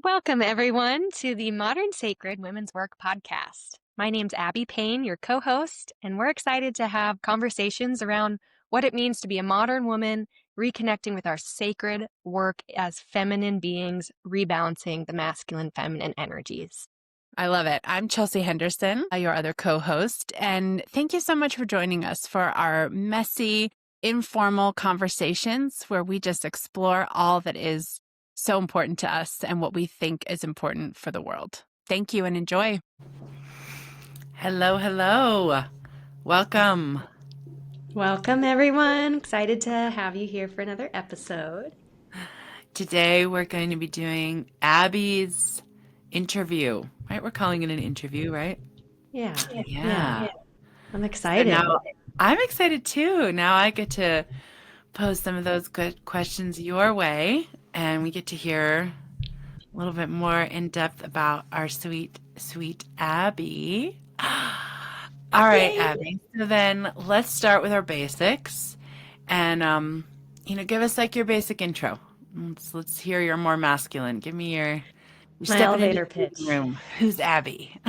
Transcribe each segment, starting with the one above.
Welcome, everyone, to the Modern Sacred Women's Work podcast. My name's Abby Payne, your co host, and we're excited to have conversations around what it means to be a modern woman, reconnecting with our sacred work as feminine beings, rebalancing the masculine feminine energies. I love it. I'm Chelsea Henderson, your other co-host, and thank you so much for joining us for our messy, informal conversations where we just explore all that is so important to us and what we think is important for the world. Thank you and enjoy. Hello, hello. Welcome. Welcome, everyone. Excited to have you here for another episode. Today we're going to be doing Abby's interview, right? We're calling it an interview, right? Yeah. I'm So excited. now I'm excited too. Now I get to pose some of those good questions your way, and we get to hear a little bit more in depth about our sweet, sweet Abby. All right, Yay. Abby. So then let's start with our basics, and give us like your basic intro. Let's hear your more masculine. Give me your My stepping into elevator the pitch. room. Who's Abby?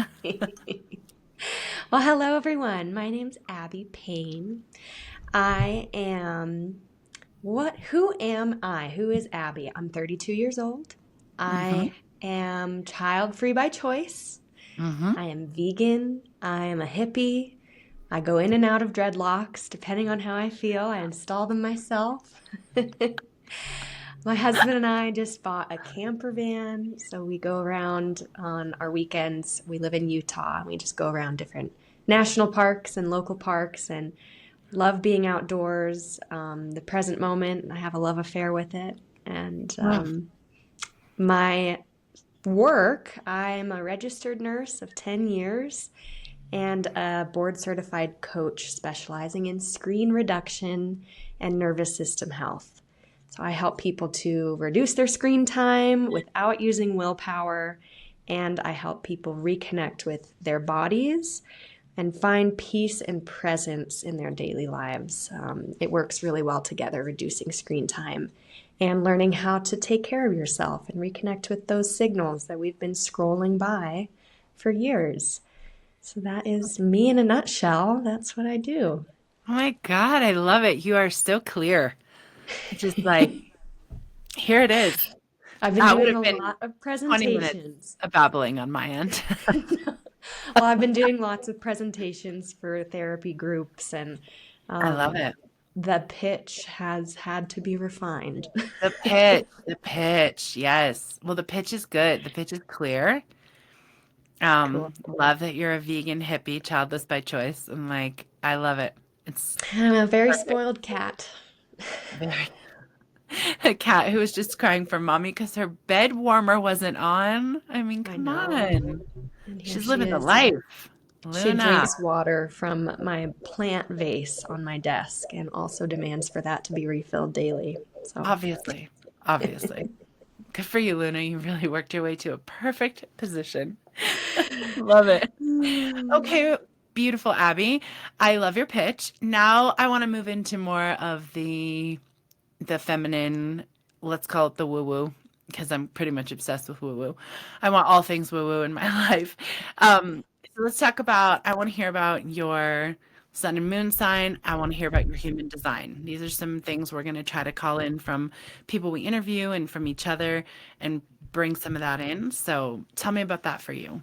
Well, hello, everyone. My name's Abby Payne. I am who am I? Who is Abby? I'm 32 years old. I am child-free by choice. I am vegan. I am a hippie. I go in and out of dreadlocks depending on how I feel. I install them myself. My husband and I just bought a camper van, so we go around on our weekends. We live in Utah, and we just go around different national parks and local parks and love being outdoors. The present moment, I have a love affair with it. And my work, I'm a registered nurse of 10 years and a board certified coach specializing in screen reduction and nervous system health. So I help people to reduce their screen time without using willpower, and I help people reconnect with their bodies and find peace and presence in their daily lives. It works really well together, reducing screen time and learning how to take care of yourself and reconnect with those signals that we've been scrolling by for years. So that is me in a nutshell. That's what I do. Oh my God, I love it. You are so clear. Just like, here it is. I've been That would doing have a been lot of 20 minutes presentations. of babbling on my end. Well, I've been doing lots of presentations for therapy groups, and I love it. the pitch has had to be refined. The pitch, yes. Well, the pitch is good. The pitch is clear. Cool. Love that you're a vegan hippie, childless by choice. I'm like, I love it. It's I'm a very perfect. spoiled cat. Very a cat who was just crying for mommy because her bed warmer wasn't on. I mean, I come know. on. And here She's she living the is. life. She Luna. drinks water from my plant vase on my desk and also demands for that to be refilled daily. So, Obviously. Obviously. Good for you, Luna. You really worked your way to a perfect position. Love it. Okay, beautiful, Abby. I love your pitch. Now I want to move into more of the feminine, let's call it the woo-woo, because I'm pretty much obsessed with woo-woo. I want all things woo-woo in my life. So let's talk about, I want to hear about your sun and moon sign. I want to hear about your human design. These are some things we're going to try to call in from people we interview and from each other and bring some of that in. So tell me about that for you.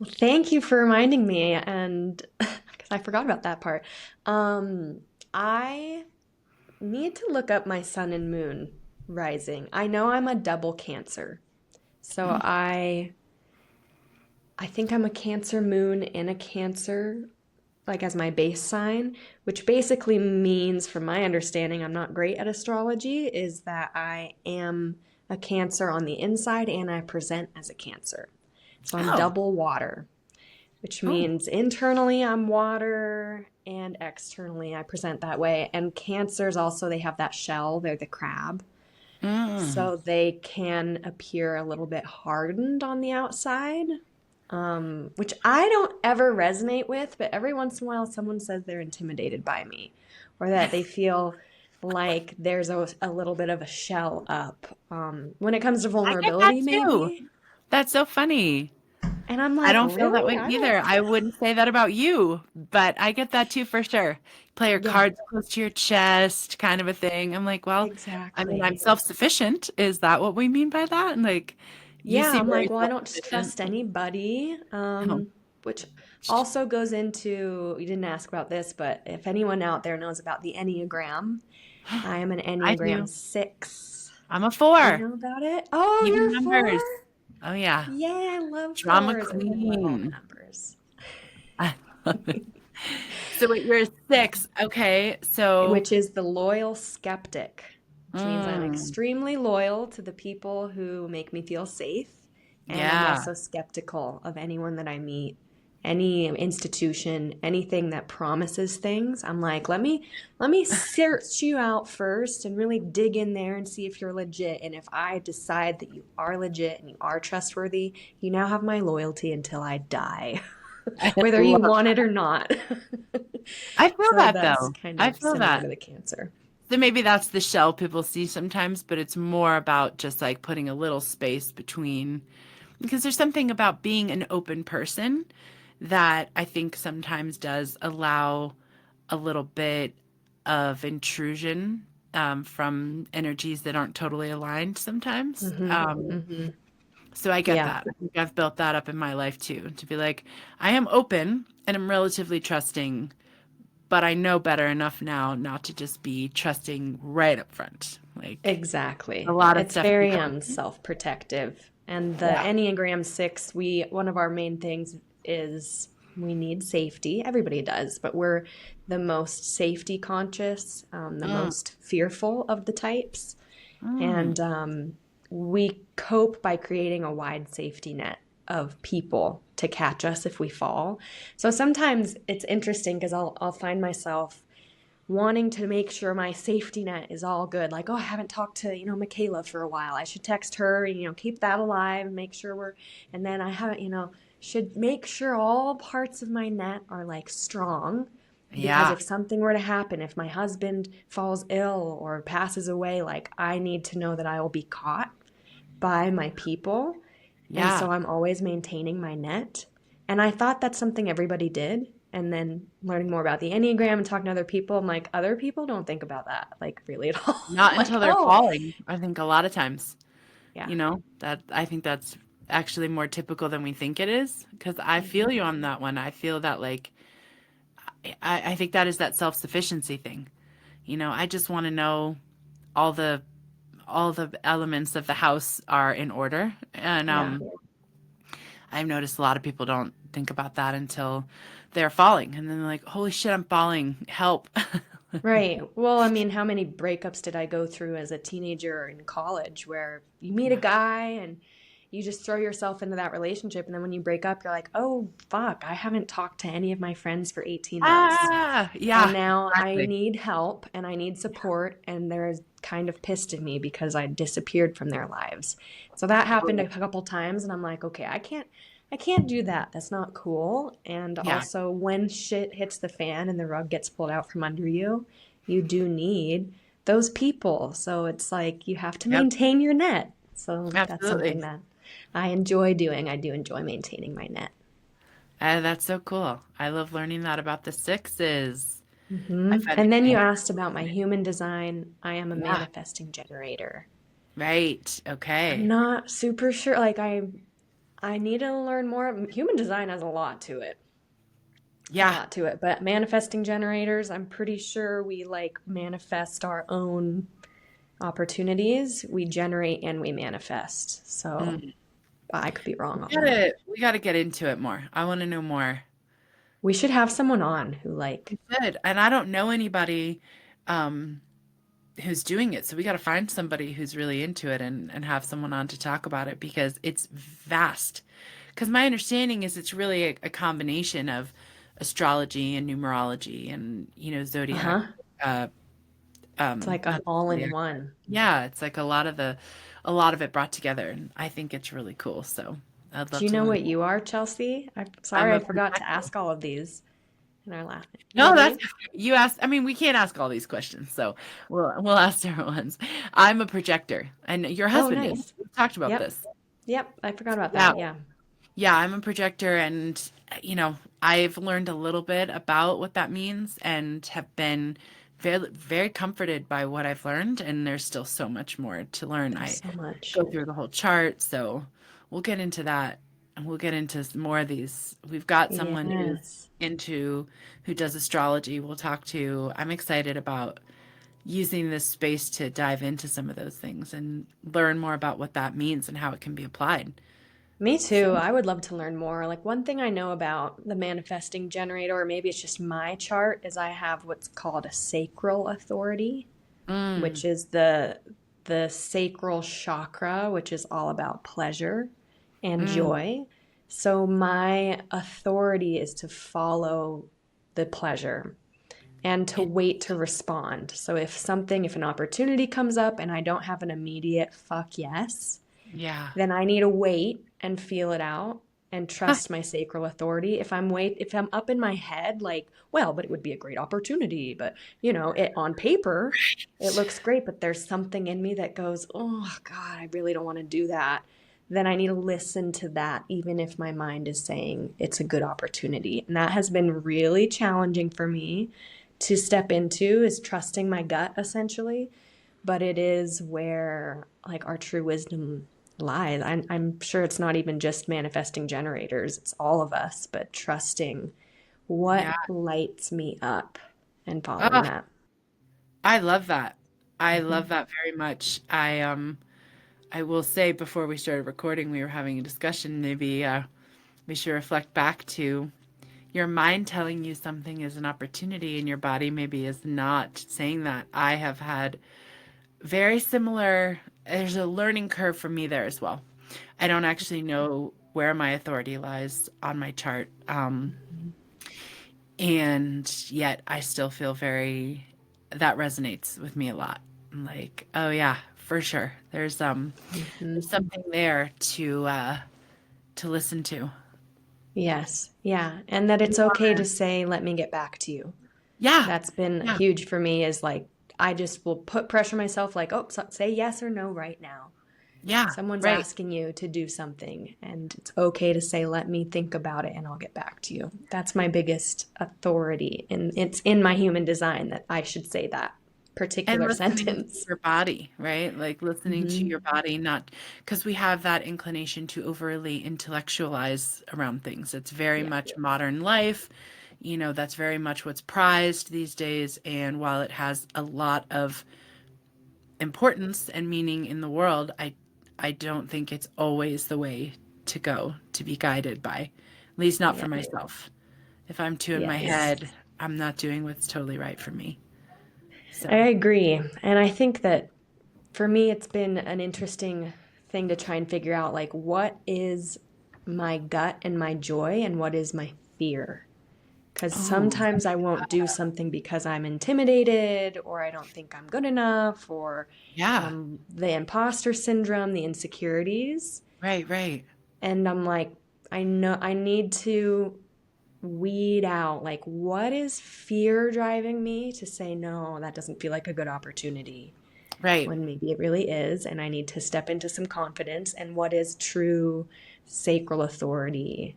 well, thank you for reminding me, and because I forgot about that part. I need to look up my sun and moon rising. I know I'm a double Cancer. So I think I'm a Cancer moon and a Cancer like as my base sign, which basically means, from my understanding, I'm not great at astrology, is that I am a Cancer on the inside and I present as a Cancer. So I'm Oh, double water, which oh, means internally I'm water and externally I present that way. And Cancers also, they have that shell, they're the crab. mm. So they can appear a little bit hardened on the outside, which I don't ever resonate with, but every once in a while someone says they're intimidated by me or that they feel like there's a little bit of a shell up. When it comes to I get that vulnerability, too. maybe. That's so funny. And I'm I like, don't feel that really? way I don't. either. I wouldn't say that about you, but I get that too for sure. Play your Yeah, cards close to your chest, kind of a thing. I'm like, well, I mean, I'm exactly. self-sufficient. Is that what we mean by that? And like, you Yeah, seem I'm very like, well, I don't self-sufficient. trust anybody. Oh. Which also goes into, you didn't ask about this, but if anyone out there knows about the Enneagram, I am an I Enneagram do. 6. I'm a Do you 4. know about it? Oh, Even you're numbers. 4? Oh yeah. Yay, I love Drama fours. I love all the queen. numbers. I love it. So wait, you're a 6. Okay. So, Which is the loyal skeptic, which means I'm mm, extremely loyal to the people who make me feel safe. And I'm yeah. also skeptical of anyone that I meet, any institution, anything that promises things. I'm like, let me search you out first and really dig in there and see if you're legit. And if I decide that you are legit and you are trustworthy, you now have my loyalty until I die, I whether you love want that. it or not. I feel So that that's though. kind I of feel similar that. to the Cancer. So maybe that's the shell people see sometimes, but it's more about just like putting a little space between, because there's something about being an open person that I think sometimes does allow a little bit of intrusion from energies that aren't totally aligned sometimes. Mm-hmm. Mm-hmm. So I get Yeah. that. I think I've built that up in my life too, to be like, I am open and I'm relatively trusting, but I know better enough now not to just be trusting right up front. Like a Exactly. lot of It's stuff can very come. self-protective. And the Yeah. Enneagram 6, we one of our main things is we need safety. Everybody does, but we're the most safety conscious, the Mm, most fearful of the types. mm. And we cope by creating a wide safety net of people to catch us if we fall. So sometimes it's interesting because I'll find myself wanting to make sure my safety net is all good. Like, oh, I haven't talked to, Michaela for a while. I should text her, keep that alive and make sure and then I haven't, should make sure all parts of my net are like strong. Because Yeah. if something were to happen, if my husband falls ill or passes away, like I need to know that I will be caught by my people. And Yeah. so I'm always maintaining my net. And I thought that's something everybody did. And then learning more about the Enneagram and talking to other people, I'm like, other people don't think about that, like really at all. Not Like, until they're oh, falling. I think a lot of times, yeah. that I think that's actually more typical than we think it is. Because I feel Hmm. you on that one. I feel that like I think that is that self-sufficiency thing. I just want to know all the all the elements of the house are in order. And Yeah. I've noticed a lot of people don't think about that until they're falling. And then they're like, holy shit, I'm falling. Help. Right. Well, I mean, how many breakups did I go through as a teenager or in college where you meet a guy and you just throw yourself into that relationship, and then when you break up, you're like, oh, fuck, I haven't talked to any of my friends for 18 months. Ah, And yeah, now I exactly. need help and I need support, and they're kind of pissed at me because I disappeared from their lives. So that happened a couple times, and I'm like, okay, I can't do that. That's not cool. And Yeah. also, when shit hits the fan and the rug gets pulled out from under you, you do need those people. So it's like you have to Yep. maintain your net. So that's something Absolutely. that I enjoy doing. I do enjoy maintaining my net. That's so cool. I love learning that about the sixes. I find And then I you have asked about my human design. I am a yeah. manifesting generator. Right. I'm Okay. not super sure. Like I need to learn more. Human design has a lot to it. A Yeah. lot to it. But manifesting generators, I'm pretty sure we like manifest our own opportunities. We generate and we manifest. So Mm. I could be We wrong on that. gotta get into it more. I want to know more. We should have someone on who like, We should. And I don't know anybody um who's doing it. So we got to find somebody who's really into it and have someone on to talk about it because it's vast. Because my understanding is it's really a combination of astrology and numerology and, zodiac. uh-huh. Uh, It's like an not all in zodiac. one. Yeah, it's like a lot of it brought together, and I think it's really cool. So I'd Do love you to know learn what more. you are, Chelsea? I'm I'm sorry I a forgot to projector. ask all of these. in our last name. What No, about that's you? you asked. I mean, we can't ask all these questions, so we'll ask different ones. I'm a projector, and your Oh, husband is. nice. We've talked about Yep. this. Yep. I forgot about Yeah, that. Yeah. yeah, I'm a projector, and I've learned a little bit about what that means, and have been very, very comforted by what I've learned. And there's still so much more to learn. There's I so much. go through the whole chart, so we'll get into that, and we'll get into some more of these. We've got someone Yes. who does astrology. We'll talk to. I'm excited about using this space to dive into some of those things and learn more about what that means and how it can be applied. Me So, too. I would love to learn more. Like one thing I know about the manifesting generator, or maybe it's just my chart, is I have what's called a sacral authority, mm, which is the sacral chakra, which is all about pleasure and mm, joy. So my authority is to follow the pleasure and to it, wait to respond. So if an opportunity comes up and I don't have an immediate fuck yes, yeah. then I need to wait and feel it out and Huh. trust my sacral authority. If I'm up in my head like, well, but it would be a great opportunity, but it on paper, it looks great, but there's something in me that goes, "Oh God, I really don't want to do that." Then I need to listen to that even if my mind is saying it's a good opportunity. And that has been really challenging for me to step into, is trusting my gut essentially, but it is where like our true wisdom lies. I'm sure it's not even just manifesting generators, it's all of us, but trusting what Yeah. lights me up and following Oh, that. I love that. I Hmm. love that very much. I will say before we started recording, we were having a discussion. Maybe we should reflect back to your mind telling you something is an opportunity and your body maybe is not saying that. I have had very similar, there's a learning curve for me there as well. I don't actually know where my authority lies on my chart. And yet I still feel that resonates with me a lot. I'm like, oh yeah, for sure. Hmm. There's something there to listen to. Yes, yeah, and that it's okay to say, "Let me get back to you." Yeah. That's been Yeah. huge for me. Is like I just will put pressure myself, like, "Oh, say yes or no right now." Yeah. Someone's Right. asking you to do something, and it's okay to say, let me think about it and I'll get back to you. That's my biggest authority. And it's in my human design that I should say that And particular listening to sentence. your body, right? Like listening to Hmm. your body, not because we have that inclination to overly intellectualize around things. It's very Yeah. much modern life. That's very much what's prized these days. And while it has a lot of importance and meaning in the world, I don't think it's always the way to go to be guided by, at least not for Yeah. myself. If I'm too in my Yes. head, I'm not doing what's totally right for me. I So, agree. And I think that for me, it's been an interesting thing to try and figure out like, what is my gut and my joy and what is my fear? Because oh, sometimes I won't do something because I'm intimidated or I don't think I'm good enough or yeah, the imposter syndrome, the insecurities. right, right, And I'm like, I know I need to weed out like, what is fear driving me to say, no, that doesn't feel like a good opportunity right. when maybe it really is. And I need to step into some confidence. And what is true sacral authority?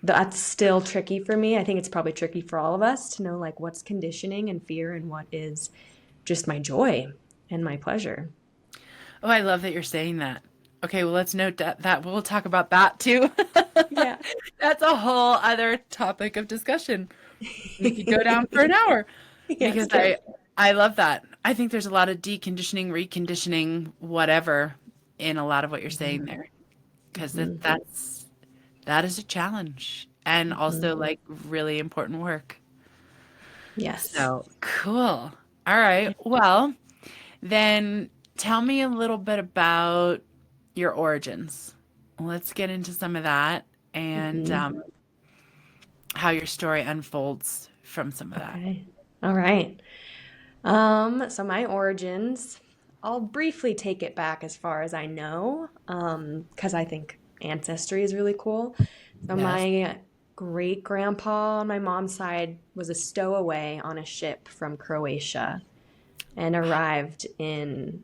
That's still tricky for me. I think it's probably tricky for all of us to know like what's conditioning and fear and what is just my joy and my pleasure. Oh, I love that you're saying that. Okay, well, let's note that we'll talk about that too. Yeah. That's a whole other topic of discussion. We could go down for an hour Yeah, it's because true. I love that. I think there's a lot of deconditioning, reconditioning, whatever in a lot of what you're saying Hmm. there because Hmm. that is a challenge and also Hmm. like really important work. Yes. So cool. All right. Well, then tell me a little bit about your origins. Let's get into some of that and Hmm. how your story unfolds from some of that. Okay. All right. So my origins, I'll briefly take it back as far as I know, because I think ancestry is really cool. So Yes. great grandpa on my mom's side was a stowaway on a ship from Croatia and arrived in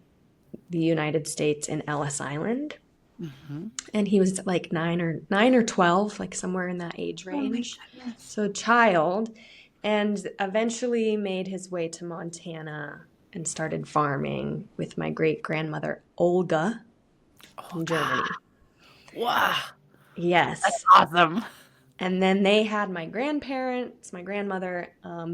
the United States in Ellis Island. Mm-hmm. And he was like 9 or 12, like somewhere in that age Oh my range. goodness. So child, and eventually made his way to Montana and started farming with my great grandmother Olga Oh, from Germany. wow. That's Yes. awesome. And then they had my grandparents, my grandmother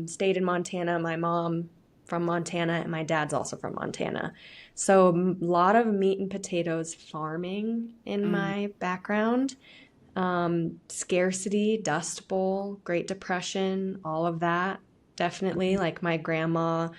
stayed in Montana, my mom from Montana, and my dad's also from Montana. So a lot of meat and potatoes farming in Mm, my background. Scarcity, Dust Bowl, Great Depression, all of that. Definitely, mm, like my grandma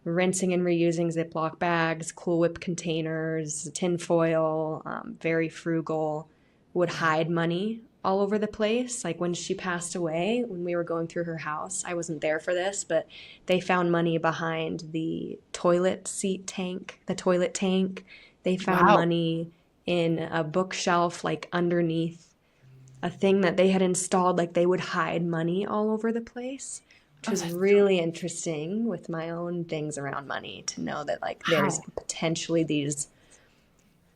rinsing and reusing Ziploc bags, Cool Whip containers, tin foil, very frugal, would hide money all over the place. Like when she passed away, when we were going through her house, I wasn't there for this, but they found money behind the toilet seat tank, the toilet tank. They found wow. money in a bookshelf, like underneath a thing that they had installed. Like they would hide money all over the place, which Oh, was that's really interesting with my own things around money to know that like there's wow. potentially these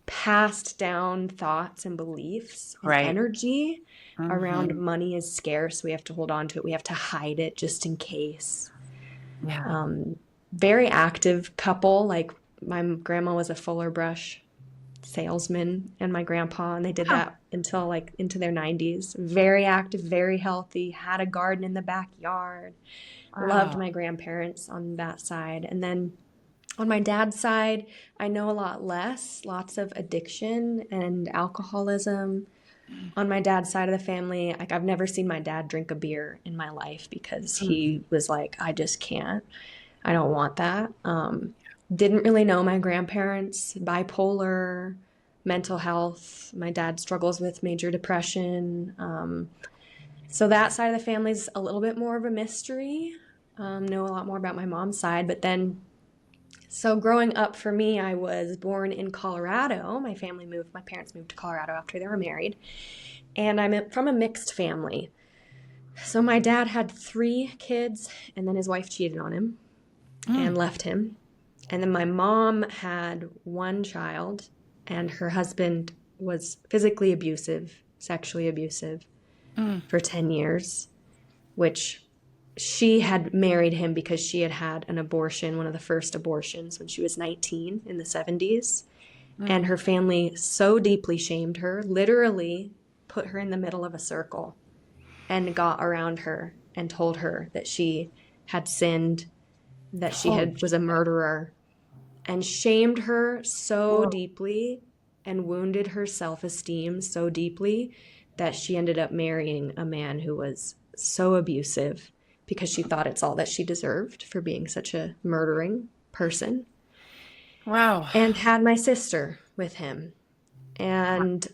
passed down thoughts and beliefs and Right. energy around Mm-hmm. money is scarce. We have to hold on to it. We have to hide it just in case. Yeah. Um, Very active couple. Like my grandma was a Fuller Brush salesman and my grandpa, and they did Wow. that until like into their 90s. Very active, very healthy, had a garden in the backyard. Loved Wow. my grandparents on that side. And then on my dad's side, I know a lot less, lots of addiction and alcoholism. On my dad's side of the family, like I've never seen my dad drink a beer in my life because Mm, he was like, I just can't. I don't want that. Didn't really know my grandparents, bipolar, mental health. My dad struggles with major depression. So that side of the family is a little bit more of a mystery. Know a lot more about my mom's side, but then so growing up for me, I was born in Colorado. My parents moved to Colorado after they were married, and I'm from a mixed family. So my dad had 3 kids, and then his wife cheated on him mm, and left him. And then my mom had 1 child, and her husband was physically abusive, sexually abusive mm. for 10 years, which she had married him because she had had an abortion, one of the first abortions, when she was 19 in the 70s. And her family so deeply shamed her, literally put her in the middle of a circle and got around her and told her that she had sinned, that she Holy had was a murderer, and shamed her so whoa. deeply and wounded her self-esteem so deeply that she ended up marrying a man who was so abusive because she thought it's all that she deserved for being such a murdering person, Wow. and had my sister with him. And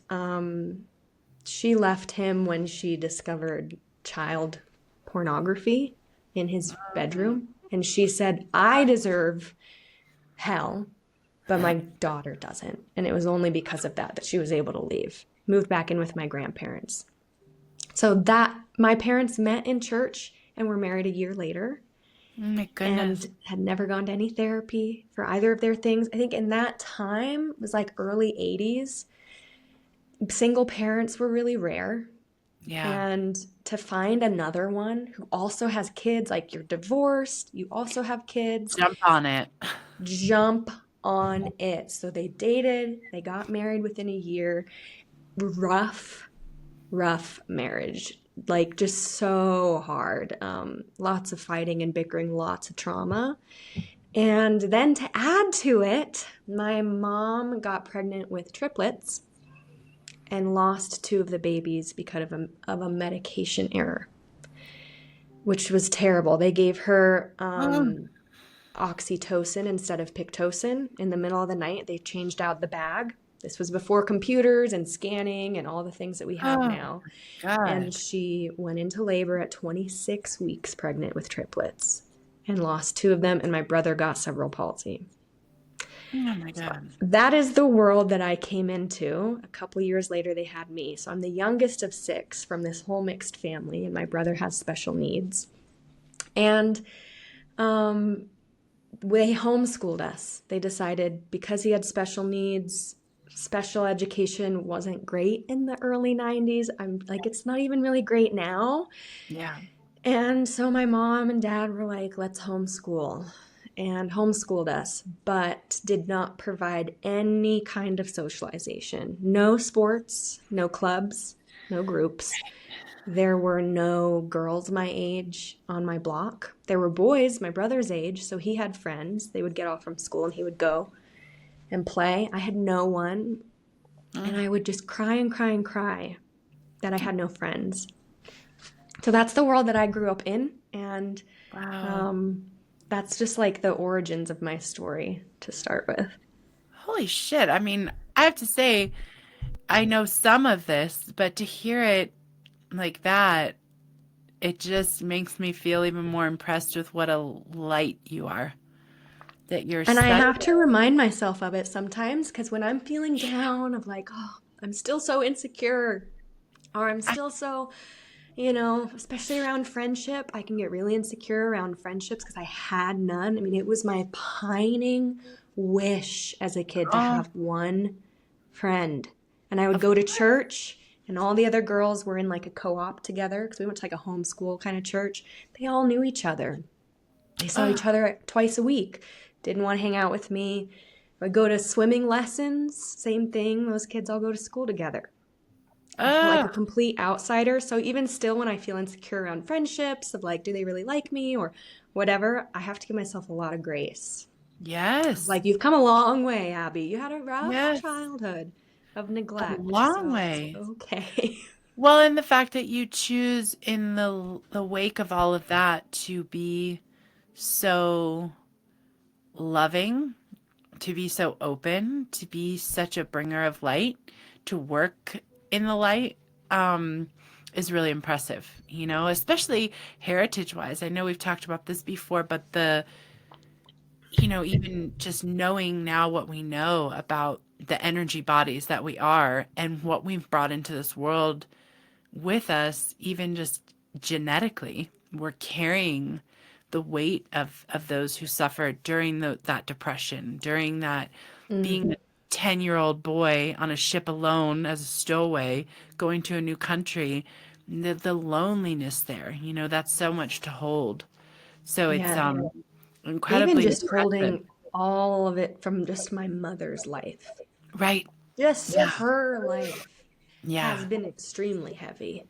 she left him when she discovered child pornography in his bedroom. And she said, I deserve hell, but my daughter doesn't. And it was only because of that that she was able to leave. Moved back in with my grandparents. So that my parents met in church and were married a year later Oh my and goodness. had never gone to any therapy for either of their things. I think in that time, it was like early 80s, single parents were really rare. Yeah. And to find another one who also has kids, like you're divorced, you also have kids, Jump on it. jump on it. So they dated, they got married within a year. Rough, rough marriage. Like just so hard. Lots of fighting and bickering, lots of trauma. And then to add to it, my mom got pregnant with triplets and lost 2 of the babies because of a medication error, which was terrible. They gave her Oh, oxytocin instead of Pictocin in the middle of the night. They changed out the bag. This was before computers and scanning and all the things that we have oh now. And God. she went into labor at 26 weeks pregnant with triplets and lost 2 of them. And my brother got cerebral palsy. Oh my So God. that is the world that I came into. A couple years later, they had me. So I'm the youngest of six from this whole mixed family, and my brother has special needs. And um, they homeschooled us. They decided because he had special needs, special education wasn't great in the early 90s. I'm like, it's not even really great now. Yeah. And so my mom and dad were like, let's homeschool, and homeschooled us, but did not provide any kind of socialization. No sports, no clubs, no groups. There were no girls my age on my block. There were boys my brother's age, so he had friends. They would get off from school and he would go and play. I had no one, and Mm. I would just cry and cry and cry that I had no friends. So that's the world that I grew up in, and Wow. um, that's just like the origins of my story to start with. Holy shit. I mean, I have to say, I know some of this, but to hear it like that, it just makes me feel even more impressed with what a light you are. That you're And I such. have to remind myself of it sometimes because when I'm feeling down, of like, oh, I'm still so insecure, or I'm I, still so, especially around friendship, I can get really insecure around friendships because I had none. I mean, it was my pining wish as a kid to oh, have one friend. And I would of go to course. church, and all the other girls were in like a co op together because we went to like a homeschool kind of church. They all knew each other. They saw Oh, each other twice a week. Didn't want to hang out with me. I would go to swimming lessons, same thing. Those kids all go to school together. I felt like oh, a complete outsider. So even still, when I feel insecure around friendships, of like, do they really like me or whatever, I have to give myself a lot of grace. yes. Like, you've come a long way, Abby. You had a rough Yes. childhood of A neglect, long so it's way. okay. Well, and the fact that you choose in the wake of all of that to be so loving, to be so open, to be such a bringer of light, to work in the light, is really impressive, especially heritage wise. I know we've talked about this before, but even just knowing now what we know about the energy bodies that we are and what we've brought into this world with us, even just genetically, we're carrying the weight of those who suffered during that depression, during that Mm, being a 10-year-old boy on a ship alone as a stowaway, going to a new country, the loneliness there, that's so much to hold. So it's yeah. Even incredibly just impressive. holding all of it from just my mother's life. Right. Just Yeah. her life has Yeah. been extremely heavy.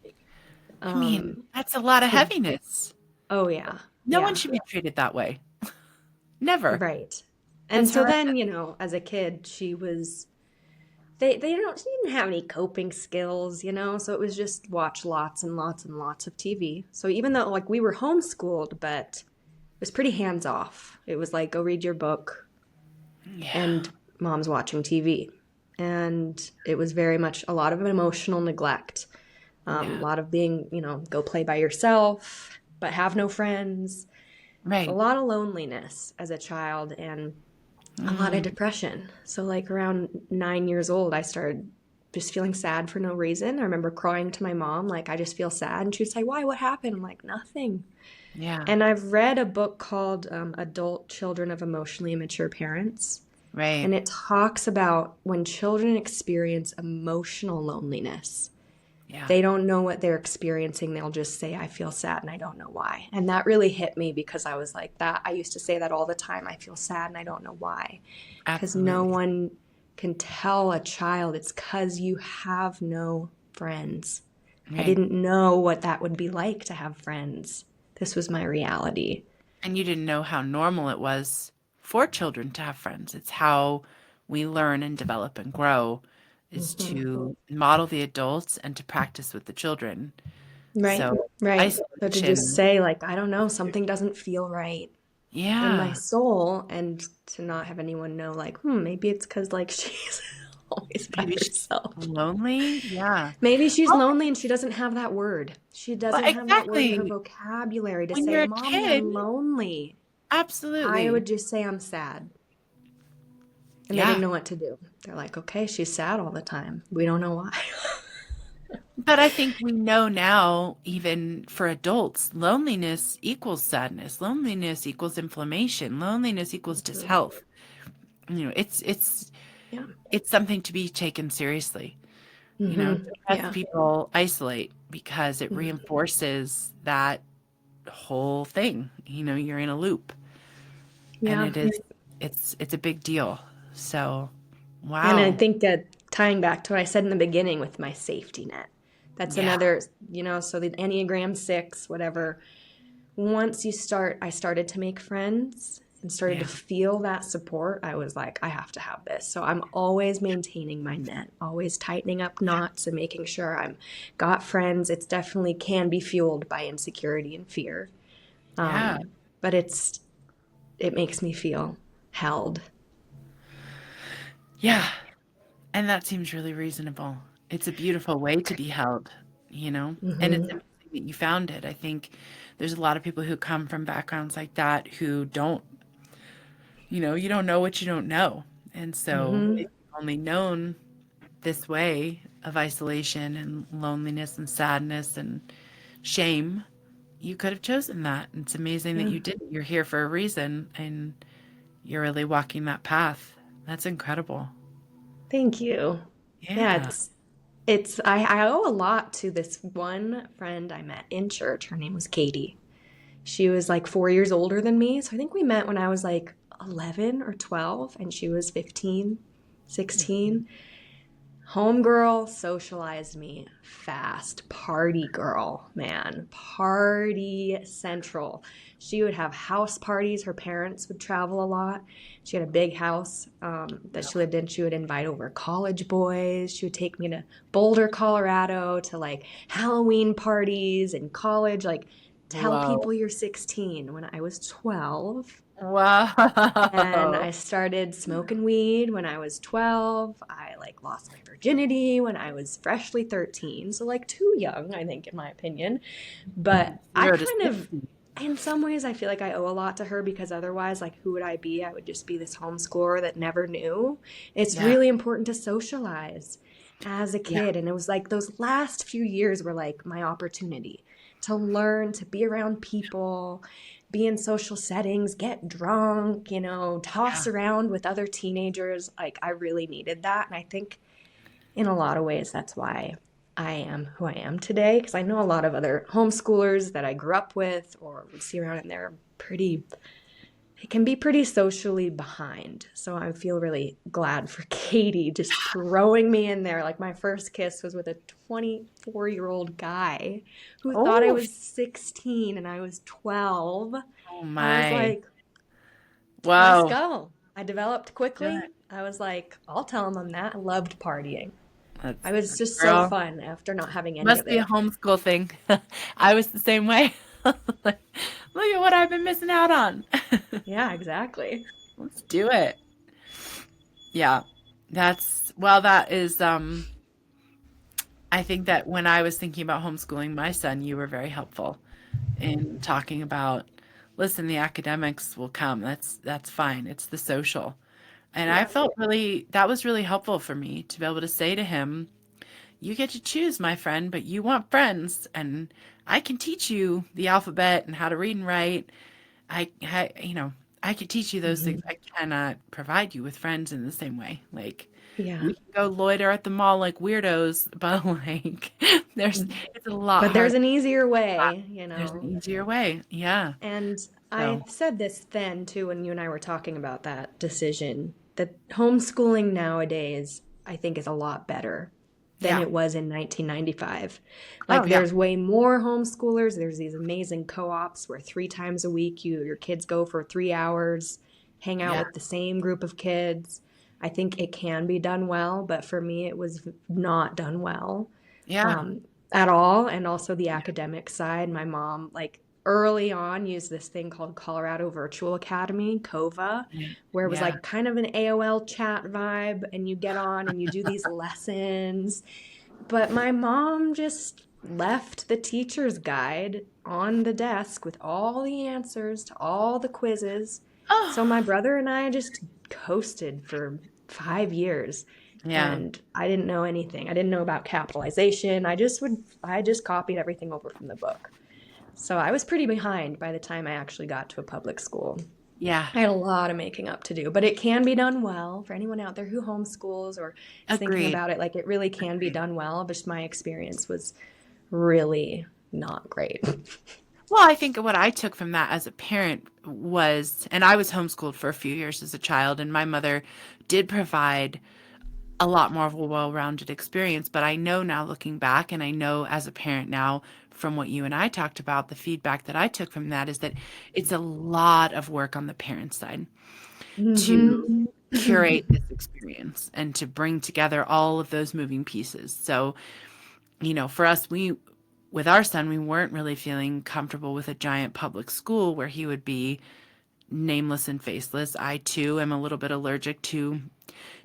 I mean, Um, that's a lot of to, heaviness. oh yeah, No one yeah, should be treated that way. Never. right. And That's so horrendous. then, as a kid, she didn't have any coping skills, so it was just watch lots and lots and lots of TV. So even though like we were homeschooled, but it was pretty hands off. It was like, go read your book, Yeah. and mom's watching TV. And it was very much a lot of emotional neglect, a Yeah. lot of being, go play by yourself, but have no friends, a Right. lot of loneliness as a child, and a lot of Mm, depression. So, like around 9 years old, I started just feeling sad for no reason. I remember crying to my mom, like, I just feel sad. And she would say, why? What happened? I'm like, nothing. yeah. And I've read a book called Adult Children of Emotionally Immature Parents. Right. And it talks about when children experience emotional loneliness, Yeah. they don't know what they're experiencing. They'll just say, I feel sad and I don't know why. And that really hit me because I was like that. I used to say that all the time. I feel sad and I don't know why. Because no Absolutely. one can tell a child it's because you have no friends. I Right. didn't know what that would be like to have friends. This was my reality. And you didn't know how normal it was for children to have friends. It's how we learn and develop and grow is Hmm. to model the adults and to practice with the children. Right, So right. So to just isolation, say, like, I don't know, something doesn't feel right in my yeah. soul, and to not have anyone know, like, maybe it's because, like, she's always by Maybe she's herself. lonely. Yeah. Maybe she's Oh, lonely and she doesn't have that word. She well, doesn't have that word in her exactly. vocabulary to When say, you're a Mommy, kid, I'm lonely. I absolutely. would just say, I'm sad. And they Yeah. didn't know what to do. They're like, okay, she's sad all the time. We don't know why. But I think we know now, even for adults, loneliness equals sadness. Loneliness equals inflammation. Loneliness equals just Mhm. health. You know, Yeah. it's something to be taken seriously. You know, sometimes Yeah. people isolate because it Mhm. reinforces that whole thing. You know, you're in a loop, and Yeah. it's a big deal. So, And I wow. think that tying back to what I said in the beginning with my safety net, that's Yeah. another, so the Enneagram 6, whatever, once I started to make friends and started to Yeah. feel that support, I was like, I have to have this. So I'm always maintaining my net, always tightening up knots and making sure I'm got friends. It's definitely can be fueled by insecurity and fear. Yeah. But it makes me feel held. Yeah. And that seems really reasonable. It's a beautiful way to be held, you know? And it's Hmm. amazing that you found it. I think there's a lot of people who come from backgrounds like that who don't, you don't know what you don't know. And so if Hmm. you've only known this way of isolation and loneliness and sadness and shame, you could have chosen that. It's amazing that Yeah. you didn't. You're here for a reason and you're really walking that path. That's incredible. Thank you. Yeah, Yeah. I owe a lot to this one friend I met in church. Her name was Katie. She was like 4 years older than me. So I think we met when I was like 11 or 12 and she was 15, 16. Homegirl socialized me fast. Party girl, man. Party central. She would have house parties. Her parents would travel a lot. She had a big house that she lived in. She would invite over college boys. She would take me to Boulder, Colorado to like Halloween parties in college. Like, tell Wow. people you're 16. When I was 12, and Wow. I started smoking weed when I was 12. I like lost my virginity when I was freshly 13. So like too young, I think, in my opinion. But I 0 to kind of, 60. in some ways, I feel like I owe a lot to her because otherwise, like, who would I be? I would just be this homeschooler that never knew. It's Yeah. really important to socialize as a Yeah. kid. And it was like those last few years were like my opportunity to learn, to be around people, be in social settings, get drunk, toss Yeah. around with other teenagers. Like, I really needed that. And I think in a lot of ways, that's why I am who I am today. Because I know a lot of other homeschoolers that I grew up with or would see around, and they can be pretty socially behind. So I feel really glad for Katie just throwing me in there. Like, my first kiss was with a 24-year-old guy who thought I Oh, was 16 and I was 12. oh I was my. like, let's Wow. go. I developed Do quickly. it. I was like, I'll tell him I'm that. I loved partying. That's I was just so girl. fun after not having any Must of be a it. homeschool thing. I was the same way. Like, look at what I've been missing out on. Yeah, exactly. Let's do it. Yeah. That is I think that when I was thinking about homeschooling my son, you were very helpful in talking about, listen, the academics will come. That's fine. It's the social. And I Yeah. felt that was really helpful for me to be able to say to him, you get to choose, my friend, but you want friends, and I can teach you the alphabet and how to read and write. I can teach you those things. Hmm. I cannot provide you with friends in the same way. Like, Yeah. we can go loiter at the mall like weirdos, but like, it's a lot But there's harder. an easier way, There's an easier way. Yeah. And I So, said this then too when you and I were talking about that decision that homeschooling nowadays, I think, is a lot better than yeah. it was in 1995. Oh, Like, yeah. there's way more homeschoolers. There's these amazing co-ops where 3 times a week your kids go for 3 hours, hang out Yeah. with the same group of kids. I think it can be done well, but for me, it was not done well Yeah. um, at all. And also the academic side. My mom, like, early on, used this thing called Colorado Virtual Academy, COVA, Yeah. where it was Yeah. like kind of an AOL chat vibe, and you get on and you do these lessons. But my mom just left the teacher's guide on the desk with all the answers to all the quizzes. So Oh, my brother and I just coasted for 5 years. Yeah. And I didn't know anything. I didn't know about capitalization. I just copied everything over from the book. So I was pretty behind by the time I actually got to a public school. Yeah. I had a lot of making up to do, but it can be done well for anyone out there who homeschools or is thinking Agreed. about it. Like, it really can be Agreed. done well, but my experience was really not great. Well, I think what I took from that as a parent was, and I was homeschooled for a few years as a child, and my mother did provide a lot more of a well-rounded experience. But I know now looking back, and I know as a parent now from what you and I talked about, the feedback that I took from that is that it's a lot of work on the parent side to Mm-hmm. curate this experience and to bring together all of those moving pieces. So, for us, with our son, we weren't really feeling comfortable with a giant public school where he would be nameless and faceless. I too am a little bit allergic to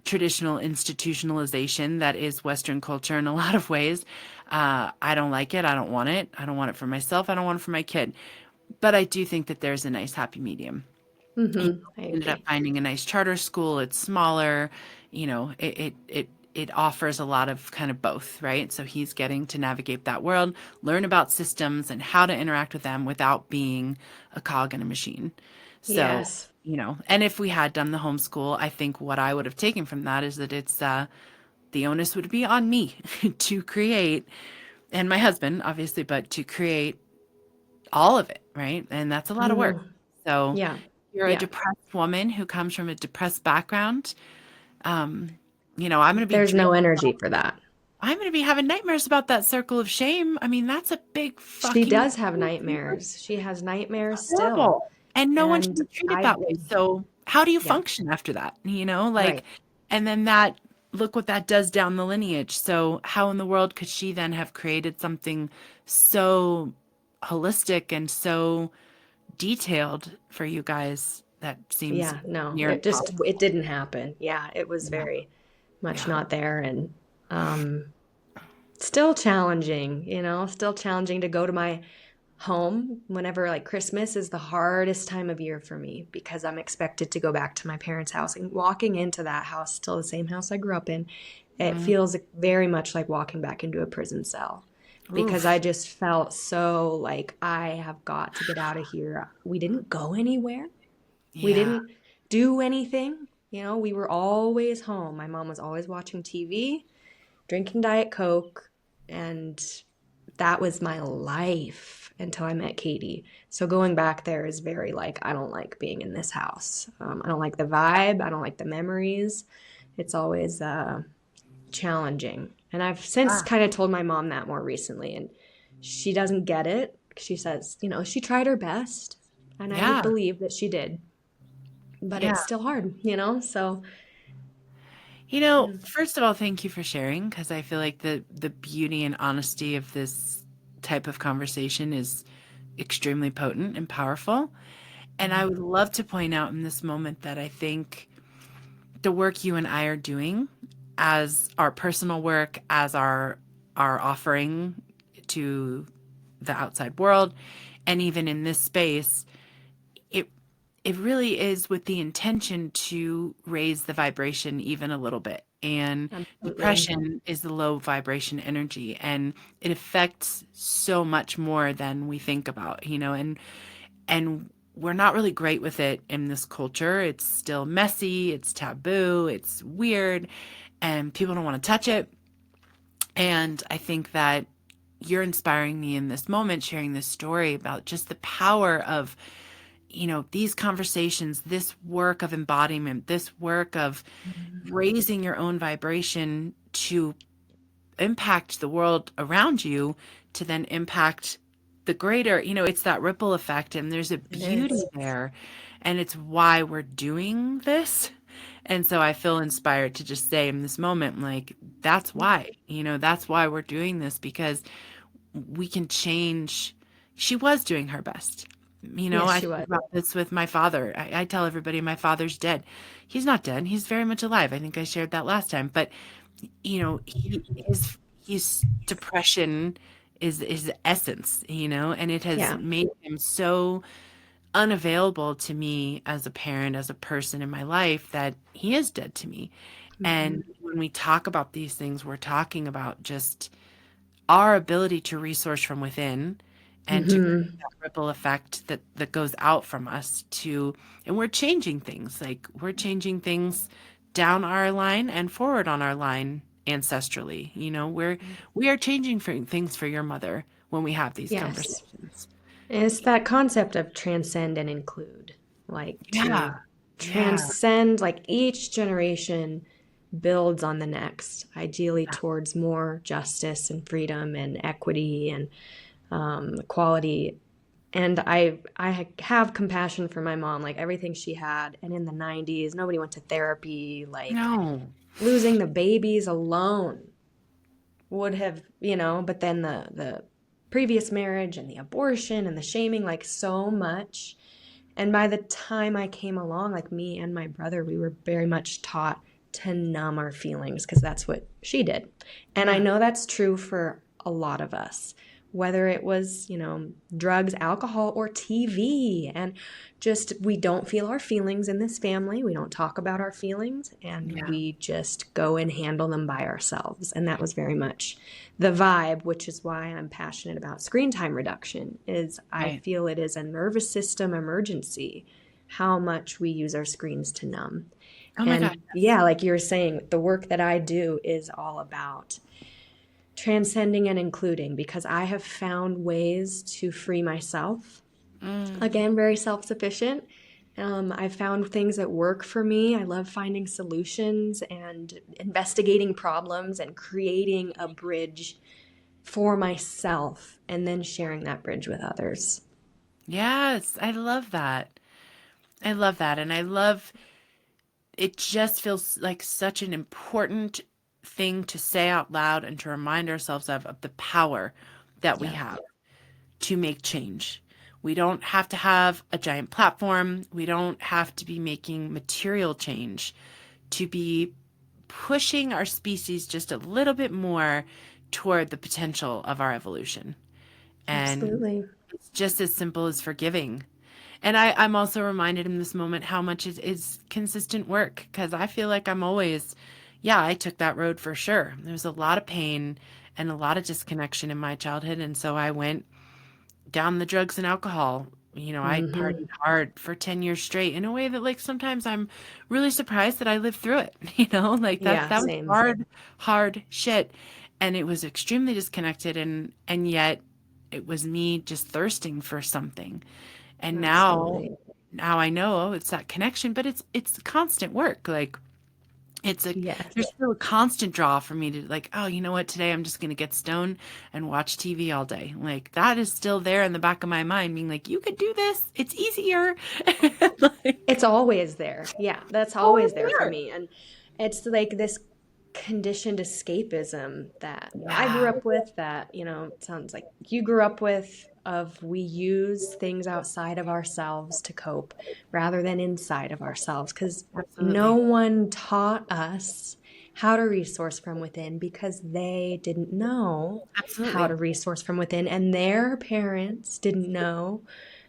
traditional institutionalization that is Western culture in a lot of ways. I don't like it. I don't want it. I don't want it for myself. I don't want it for my kid. But I do think that there's a nice happy medium. You know, Mm-hmm. I we ended up agree. finding a nice charter school. It's smaller. It offers a lot of kind of both, right? So he's getting to navigate that world, learn about systems and how to interact with them without being a cog in a machine. So, Yes. and if we had done the homeschool, I think what I would have taken from that is that it's the onus would be on me to create, and my husband, obviously, but to create all of it, right? And that's a lot of work. Mm-hmm. So Yeah. you're a Yeah. depressed woman who comes from a depressed background. Um, I'm going to be There's no dreaming. energy for that. I'm going to be having nightmares about that circle of shame. I mean, that's a big She fucking does have nightmares. She has nightmares still. horrible. And no one should And be treated that way. So how do you yeah, function after that? right. And then look what that does down the lineage. So how in the world could she then have created something so holistic and so detailed for you guys that seems Yeah, no, near it impossible. didn't happen. Yeah, it was Yeah. very much Yeah. not there. And um still challenging, still challenging to go to my home whenever, like, Christmas is the hardest time of year for me because I'm expected to go back to my parents' house, and walking into that house, still the same house I grew up in, it Mm. feels very much like walking back into a prison cell because I Oof. just felt so like I have got to get out of here. We didn't go anywhere. We Yeah. didn't do anything. We were always home. My mom was always watching TV, drinking Diet Coke, and that was my life until I met Katie. So going back there is very like, I don't like being in this house. I don't like the vibe. I don't like the memories. It's always challenging. And I've since Ah, kind of told my mom that more recently, and she doesn't get it. She says, she tried her best, and I would yeah. believe that she did, but Yeah. it's still hard. So, First of all, thank you for sharing because I feel like the beauty and honesty of this type of conversation is extremely potent and powerful. And I would love to point out in this moment that I think the work you and I are doing as our personal work, as our offering to the outside world, and even in this space, it it really is with the intention to raise the vibration even a little bit. And absolutely. depression is the low vibration energy, and it affects so much more than we think about, and we're not really great with it in this culture. It's still messy, it's taboo, it's weird, and people don't want to touch it. And I think that you're inspiring me in this moment, sharing this story about just the power of, these conversations, this work of embodiment, this work of raising your own vibration to impact the world around you, to then impact the greater, it's that ripple effect. And there's a It beauty is. there. And it's why we're doing this. And so I feel inspired to just say in this moment, like, that's why, that's why we're doing this, because we can change. She was doing her best. Yes, I she think was. about this with my father. I tell everybody my father's dead. He's not dead. He's very much alive. I think I shared that last time. But his depression is his essence, and it has Yeah. made him so unavailable to me as a parent, as a person in my life, that he is dead to me. Hmm. And when we talk about these things, we're talking about just our ability to resource from within and to create Hmm. that ripple effect that goes out from us to, and we're changing things. Like we're changing things down our line and forward on our line ancestrally. You know, we are changing things for your mother when we have these Yes. conversations. It's that concept of transcend and include, like Yeah. to Yeah. transcend, like each generation builds on the next, ideally towards more justice and freedom and equity and equality. And I have compassion for my mom, like everything she had. And in the 90s, nobody went to therapy. Like No. losing the babies alone would have, but then the previous marriage and the abortion and the shaming, like so much. And by the time I came along, like me and my brother, we were very much taught to numb our feelings because that's what she did. And I Yeah. know that's true for a lot of us, whether it was, drugs, alcohol, or TV. And just we don't feel our feelings in this family. We don't talk about our feelings and Yeah. we just go and handle them by ourselves. And that was very much the vibe, which is why I'm passionate about screen time reduction, is I Right. feel it is a nervous system emergency how much we use our screens to numb. Oh my God. And yeah, like you were saying, the work that I do is all about transcending and including because I have found ways to free myself. Mm. Again, very self sufficient. I've found things that work for me. I love finding solutions and investigating problems and creating a bridge for myself and then sharing that bridge with others. Yes, I love that. I love that. And I love it just feels like such an important thing to say out loud and to remind ourselves of the power that we Yeah, have to make change. We don't have to have a giant platform. We don't have to be making material change to be pushing our species just a little bit more toward the potential of our evolution. And absolutely. it's just as simple as forgiving. And I'm also reminded in this moment how much it is consistent work because I feel like I'm always, yeah, I took that road for sure. There was a lot of pain and a lot of disconnection in my childhood. And so I went down the drugs and alcohol. You know, I Hmm. partied hard for 10 years straight in a way that like sometimes I'm really surprised that I lived through it. You know, like Yeah, that was same. hard, hard shit. And it was extremely disconnected and yet it was me just thirsting for something. And Absolutely. now I know oh, it's that connection, but it's constant work. Like it's a there's Yes. still a constant draw for me to like, oh, you know what, today I'm just gonna get stoned and watch TV all day. Like that is still there in the back of my mind, being like, you could do this. It's easier. Like, It's always there. Yeah, that's oh, always it's there for there. me. And it's like this conditioned escapism that I grew Yeah, up with, that, it sounds like you grew up with, of we use things outside of ourselves to cope rather than inside of ourselves because no absolutely. one taught us how to resource from within because they didn't know how to Absolutely. resource from within and their parents didn't know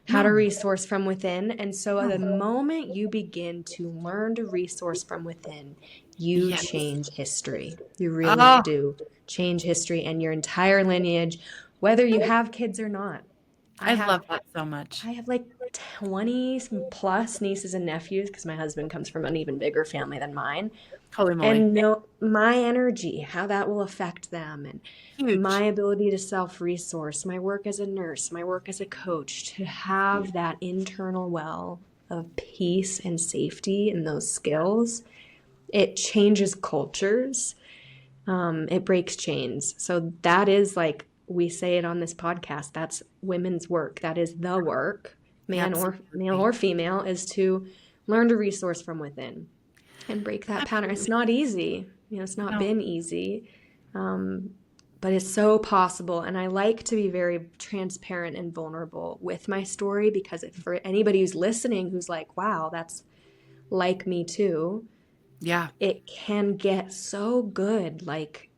how to No. resource from within. And so the No. moment you begin to learn to resource from within, you Yes. change history. You really Oh, do change history and your entire lineage, whether you have kids or not. I I have love that so much. I have like 20 plus nieces and nephews because my husband comes from an even bigger family than mine. Holy moly. And know my energy, how that will affect them, and my Huge. ability to self resource, my work as a nurse, my work as a coach, to have that internal well of peace and safety and those skills, it changes cultures. It breaks chains. So that is like we say it on this podcast. That's women's work. That is the work, male Absolutely. or female, is to learn to resource from within and break that pattern. It's Absolutely. not easy. It's not No. been easy, um, but it's so possible. And I like to be very transparent and vulnerable with my story because for anybody who's listening who's like, wow, that's like me too, Yeah. it can get so good. Like,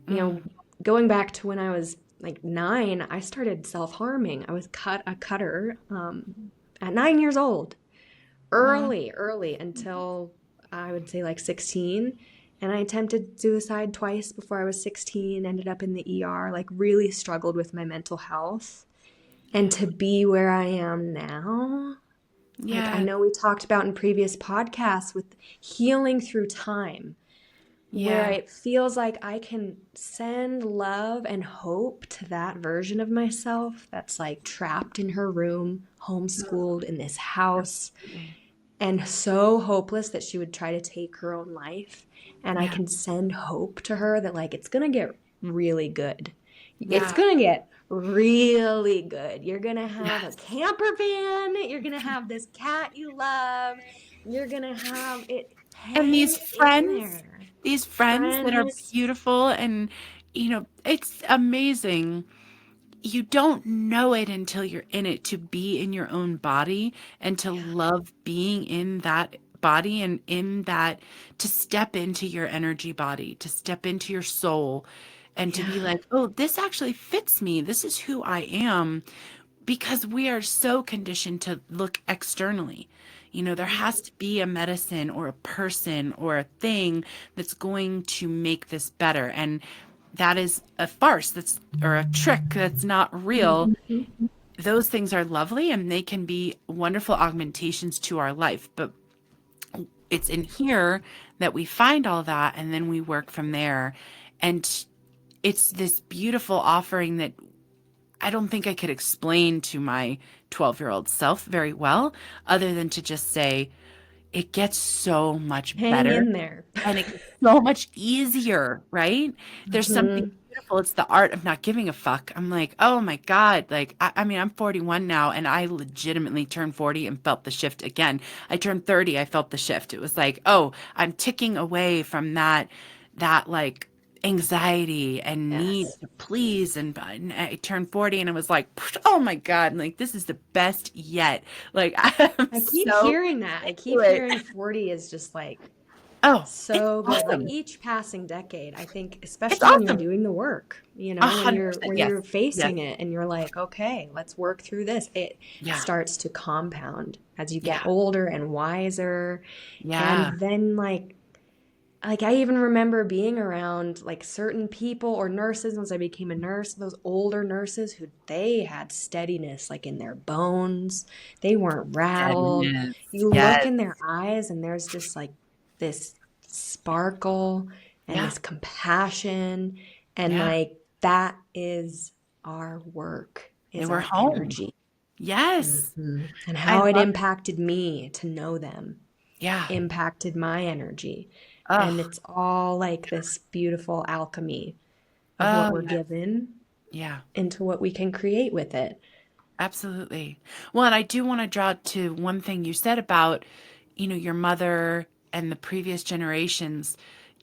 you know, Mm. going back to when I was like 9, I started self harming. I was a cutter. at 9 years old, early until I would say like 16. And I attempted suicide twice before I was 16, ended up in the ER, like really struggled with my mental health. And to be where I am now, like I Yeah. know we talked about in previous podcasts with healing through time, where Yeah. it feels like I can send love and hope to that version of myself that's like trapped in her room, homeschooled in this house, and so hopeless that she would try to take her own life. And I Yeah. can send hope to her that, like, it's going to get really good. It's Yeah. going to get really good. You're going to have a Yes. camper van. You're going to have this cat you love. You're going to have it. And Hang in there. these friends that are Friends. beautiful and it's amazing. You don't know it until you're in it, to be in your own body and to Yeah. love being in that body and in that, to step into your energy body, to step into your soul and to be Yeah. like, oh, this actually fits me. This is who I am. Because we are so conditioned to look externally. There has to be a medicine or a person or a thing that's going to make this better. And that is a farce, or a trick that's not real. Mm-hmm. Those things are lovely and they can be wonderful augmentations to our life. But it's in here that we find all that and then we work from there. And it's this beautiful offering that I don't think I could explain to my 12-year-old self very well, other than to just say, it gets so much Hang better in there. and it gets so much easier, right? There's something Hmm. beautiful. It's the art of not giving a fuck. I'm like, oh my God. Like, I mean, I'm 41 now and I legitimately turned 40 and felt the shift again. I turned 30, I felt the shift. It was like, oh, I'm ticking away from that like anxiety and need Yes. to please. And I turned 40 and it was like, oh my God, like this is the best yet. Like I'm I keep so hearing that. I into keep it. hearing 40 is just like Oh, it's so good. Like awesome. each passing decade, I think, It's especially when you're awesome. doing the work, A when hundred you're percent. Yes. Yes. facing it and you're like, okay, let's work through this. It Yeah. starts to compound as you get Yeah. older and wiser. Yeah. And then like I even remember being around like certain people or nurses once I became a nurse, those older nurses who they had steadiness like in their bones. They weren't rattled. Steadiness. You look Yes. in their eyes and there's just like this sparkle and Yeah. this compassion, and Yeah. like that is our work, They is were our home. energy. Yes. And I how it love it. impacted me to know them Yeah. impacted my energy. And Oh. it's all like this beautiful alchemy of what Oh, we're yes. given Yeah. into what we can create with it. Absolutely. Well, and I do want to draw to one thing you said about, your mother and the previous generations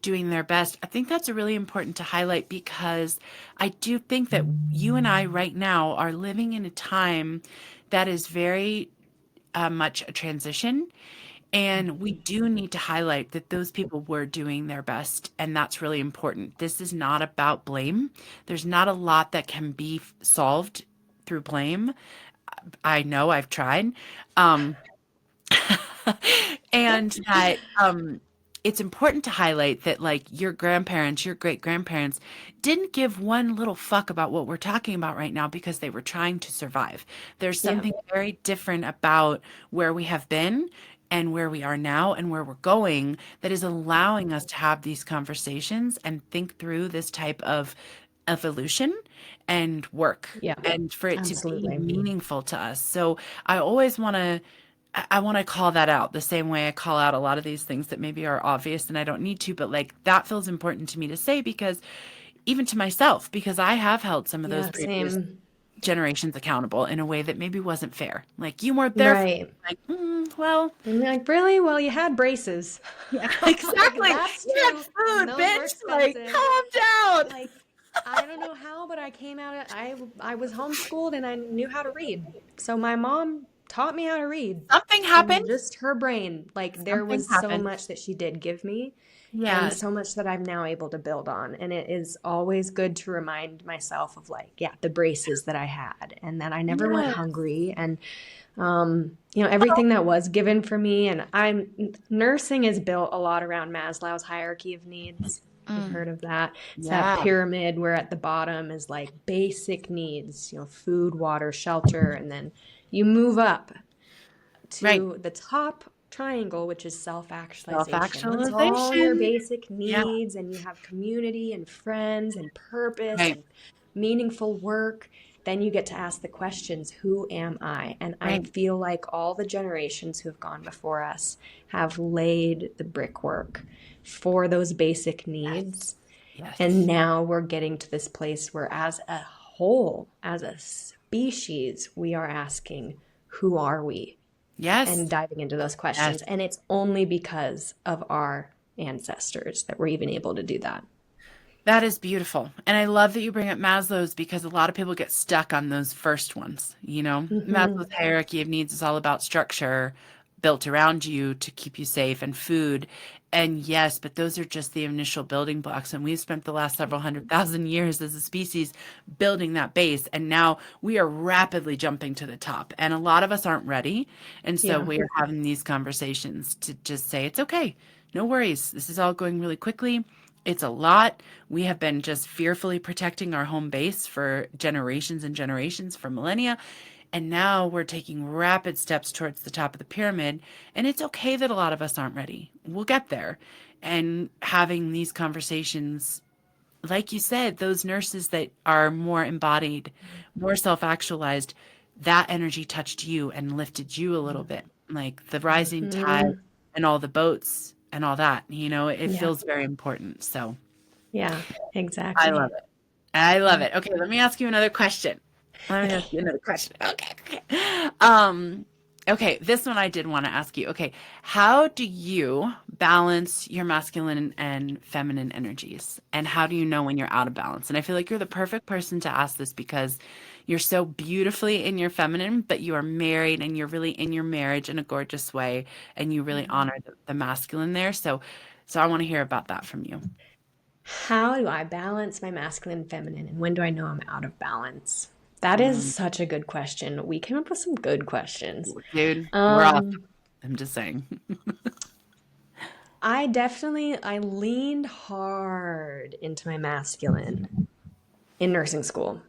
doing their best. I think that's really important to highlight because I do think that you and I right now are living in a time that is very much a transition. And we do need to highlight that those people were doing their best, and that's really important. This is not about blame. There's not a lot that can be solved through blame. I know I've tried. Um, and that it's important to highlight that, like, your grandparents, your great grandparents didn't give one little fuck about what we're talking about right now because they were trying to survive. There's Yeah. something very different about where we have been and where we are now and where we're going that is allowing us to have these conversations and think through this type of evolution and work Yeah. and for it to be Absolutely. meaningful to us. So I always want to I want to call that out the same way I call out a lot of these things that maybe are obvious and I don't need to, but like that feels important to me to say because even to myself, because I have held some of those Yeah, previous same. generations accountable in a way that maybe wasn't fair. Like you weren't there for Right. me. Like, well, And you're like, really? Well, you had braces. yeah, Like, exactly. that's You had true. And food, those were bitch. Like, expensive. calm down. Like, I don't know how, but I came out of, I was homeschooled and I knew how to read. So my mom taught me how to read Something from happened. just her brain. Like there Something was so happened. much that she did give me. and Yes. so much that I'm now able to build on. And it is always good to remind myself of like, yeah, the braces that I had and that I never went Yes. hungry. And everything that was given for me. And nursing is built a lot around Maslow's hierarchy of needs. You've Mm. heard of that. It's that Yeah. pyramid where at the bottom is like basic needs, food, water, shelter, and then you move up Right. to the top triangle, which is self-actualization. Once all your Self-actualization. basic Yeah. needs and you have community and friends and purpose Right. and meaningful work, then you get to ask the questions, who am I? And I Right. feel like all the generations who have gone before us have laid the brickwork for those basic needs. And Yes. now we're getting to this place where, as a whole, as a species, we are asking, who are we? Yes. And diving into those Yes. questions. And it's only because of our ancestors that we're even able to do that. That is beautiful. And I love that you bring up Maslow's because a lot of people get stuck on those first ones. Maslow's Hmm. hierarchy of needs is all about structure built around you to keep you safe and food. And yes, but those are just the initial building blocks. And we've spent the last several 100,000 years as a species building that base. And now we are rapidly jumping to the top. And a lot of us aren't ready. And so Yeah. we are having these conversations to just say, it's okay. No worries. This is all going really quickly. It's a lot. We have been just fearfully protecting our home base for generations and generations, for millennia. And now we're taking rapid steps towards the top of the pyramid. And it's okay that a lot of us aren't ready. We'll get there. And having these conversations, like you said, those nurses that are more embodied, more self actualized, that energy touched you and lifted you a little bit. Like the rising tide Hmm. and all the boats and all that, it Yeah. feels very important. So Yeah. I love Exactly. it. I love Yeah. it. Okay, let me ask you another question. Let me ask Okay. you another question. Okay. Okay, this one I did want to ask you. Okay, how do you balance your masculine and feminine energies? And how do you know when you're out of balance? And I feel like you're the perfect person to ask this because you're so beautifully in your feminine, but you are married and you're really in your marriage in a gorgeous way, and you really honor the masculine there. So I want to hear about that from you. How do I balance my masculine and feminine? And when do I know I'm out of balance? That is Mm, such a good question. We came up with some good questions. dude, we're awesome. Um, I'm just saying. I leaned hard into my masculine in nursing school,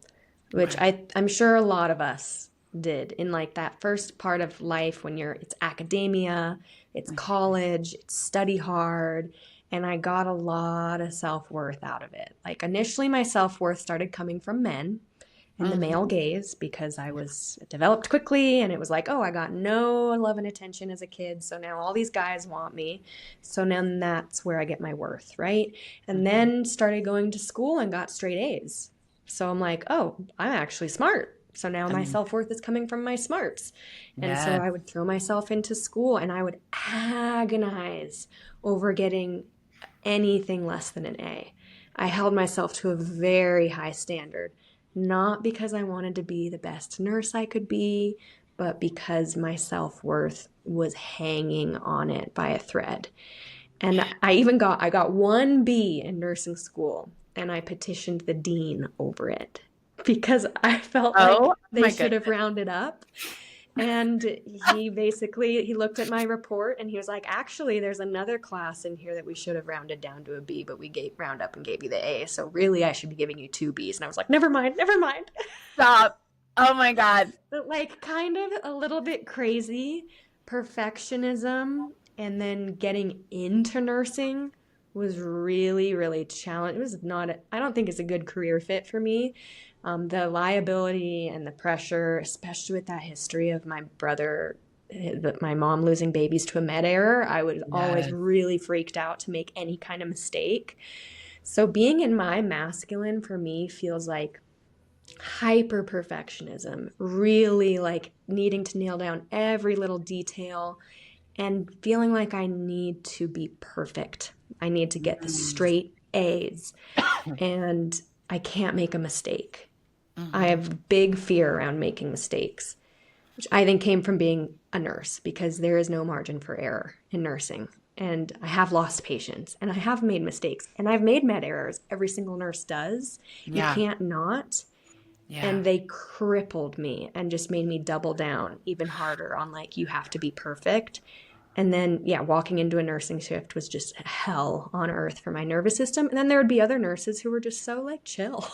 which Okay. I'm sure a lot of us did in like that first part of life when it's academia, it's college, it's study hard, and I got a lot of self-worth out of it. Like initially my self-worth started coming from men and the male Mhm. gaze because I was developed quickly and it was like, oh, I got no love and attention as a kid, so now all these guys want me. So now that's where I get my worth, right? And Mhm. then started going to school and got straight A's. So I'm like, oh, I'm actually smart. So now my Amazing. self worth is coming from my smarts. And so Yes. I would throw myself into school and I would agonize over getting anything less than an A. I held myself to a very high standard, not because I wanted to be the best nurse I could be, but because my self worth was hanging on it by a thread. And I got one B in nursing school and I petitioned the dean over it because I felt like Oh they my should have goodness. rounded up. And he looked at my report and he was like, actually, there's another class in here that we should have rounded down to a B, but we gave round up and gave you the A. So really I should be giving you two B's. And I was like, never mind, never mind. Stop. Oh my God. But like kind of a little bit crazy perfectionism and then getting into nursing was really, really challenging. It was not, I don't think it's a good career fit for me. The liability and the pressure, especially with that history of my brother, my mom losing babies to a med error, I was always Yes. really freaked out to make any kind of mistake. So being in my masculine for me feels like hyper perfectionism, really like needing to nail down every little detail and feeling like I need to be perfect. I need to get the Mm. straight A's and I can't make a mistake. I Mhm. have big fear around making mistakes, which I think came from being a nurse because there is no margin for error in nursing. and I have lost patients and I have made mistakes and I've made med errors. Every single nurse does. You Yeah. can't not. Yeah. And they crippled me and just made me double down even harder on like, you have to be perfect. And then, yeah, walking into a nursing shift was just hell on earth for my nervous system. And then there would be other nurses who were just so like chill.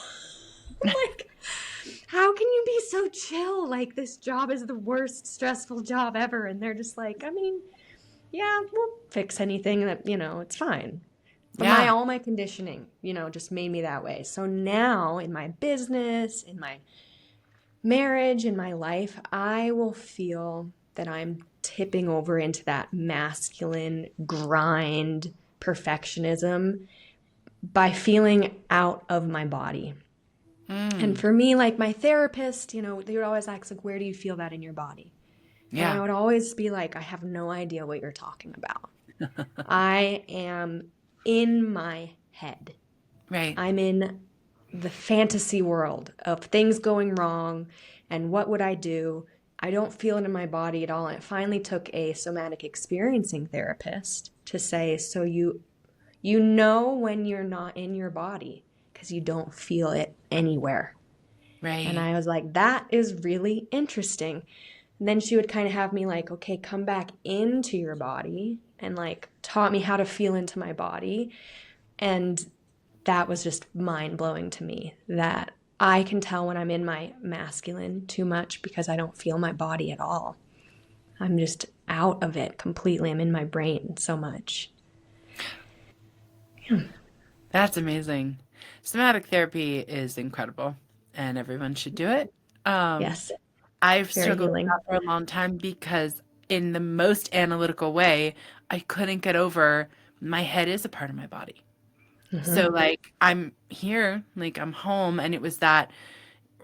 Like, how can you be so chill? Like, this job is the worst stressful job ever. And they're just like, I mean, yeah, we'll fix anything that, it's fine. But Yeah. all my conditioning, just made me that way. So now in my business, in my marriage, in my life, I will feel that I'm tipping over into that masculine grind perfectionism by feeling out of my body. And Mm. for me, like my therapist, they would always ask, like, where do you feel that in your body? And I Yeah. would always be like, I have no idea what you're talking about. I am in my head. Right. I'm in the fantasy world of things going wrong and what would I do. I don't feel it in my body at all. And it finally took a somatic experiencing therapist to say, so you know when you're not in your body because you don't feel it anywhere. And Right. I was like, that is really interesting. And then she would kind of have me like, okay, come back into your body and like taught me how to feel into my body. And that was just mind blowing to me that I can tell when I'm in my masculine too much because I don't feel my body at all. I'm just out of it completely. I'm in my brain so much. Yeah. That's amazing. Somatic therapy is incredible and everyone should do it. Um, Yes, I've very struggled with healing. that for a long time because in the most analytical way, I couldn't get over my head is a part of my body. So Hmm. like I'm here, like I'm home, and it was that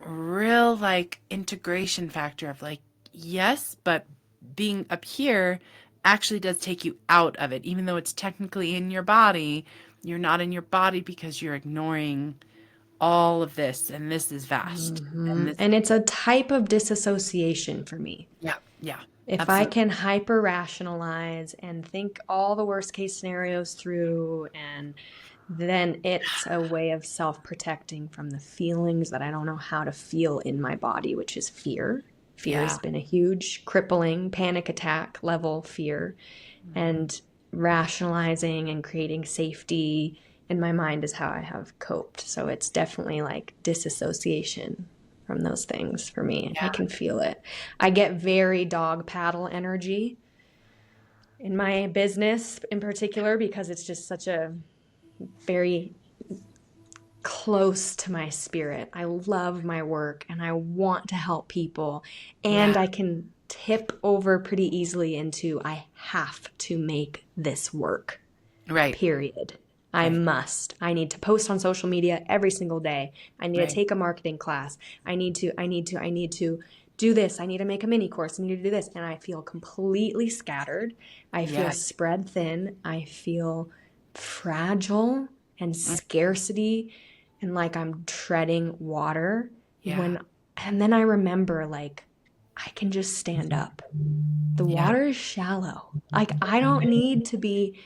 real like integration factor of like, yes, but being up here actually does take you out of it. Even though it's technically in your body, you're not in your body because you're ignoring all of this, and this is vast. And this, And it's a type of disassociation for me. yeah, yeah, If I absolutely. can hyper rationalize and think all the worst case scenarios through, and then it's a way of self protecting from the feelings that I don't know how to feel in my body, which is fear. Fear has Yeah. been a huge, crippling, panic attack level fear. And rationalizing and creating safety in my mind is how I have coped. So it's definitely like disassociation from those things for me. I Yeah. can feel it. I get very dog paddle energy in my business in particular because it's just such a very close to my spirit. I love my work and I want to help people. And Yeah. I can tip over pretty easily into I have to make this work. Right. Period. I Right. must. I need to post on social media every single day. I need to Right. take a marketing class. I need to do this. I need to make a mini course. I need to do this. And I feel completely scattered. I feel Yeah. spread thin. I feel fragile and scarcity and like I'm treading water Yeah. and then I remember like I can just stand up. The Yeah. water is shallow. Like I don't need to be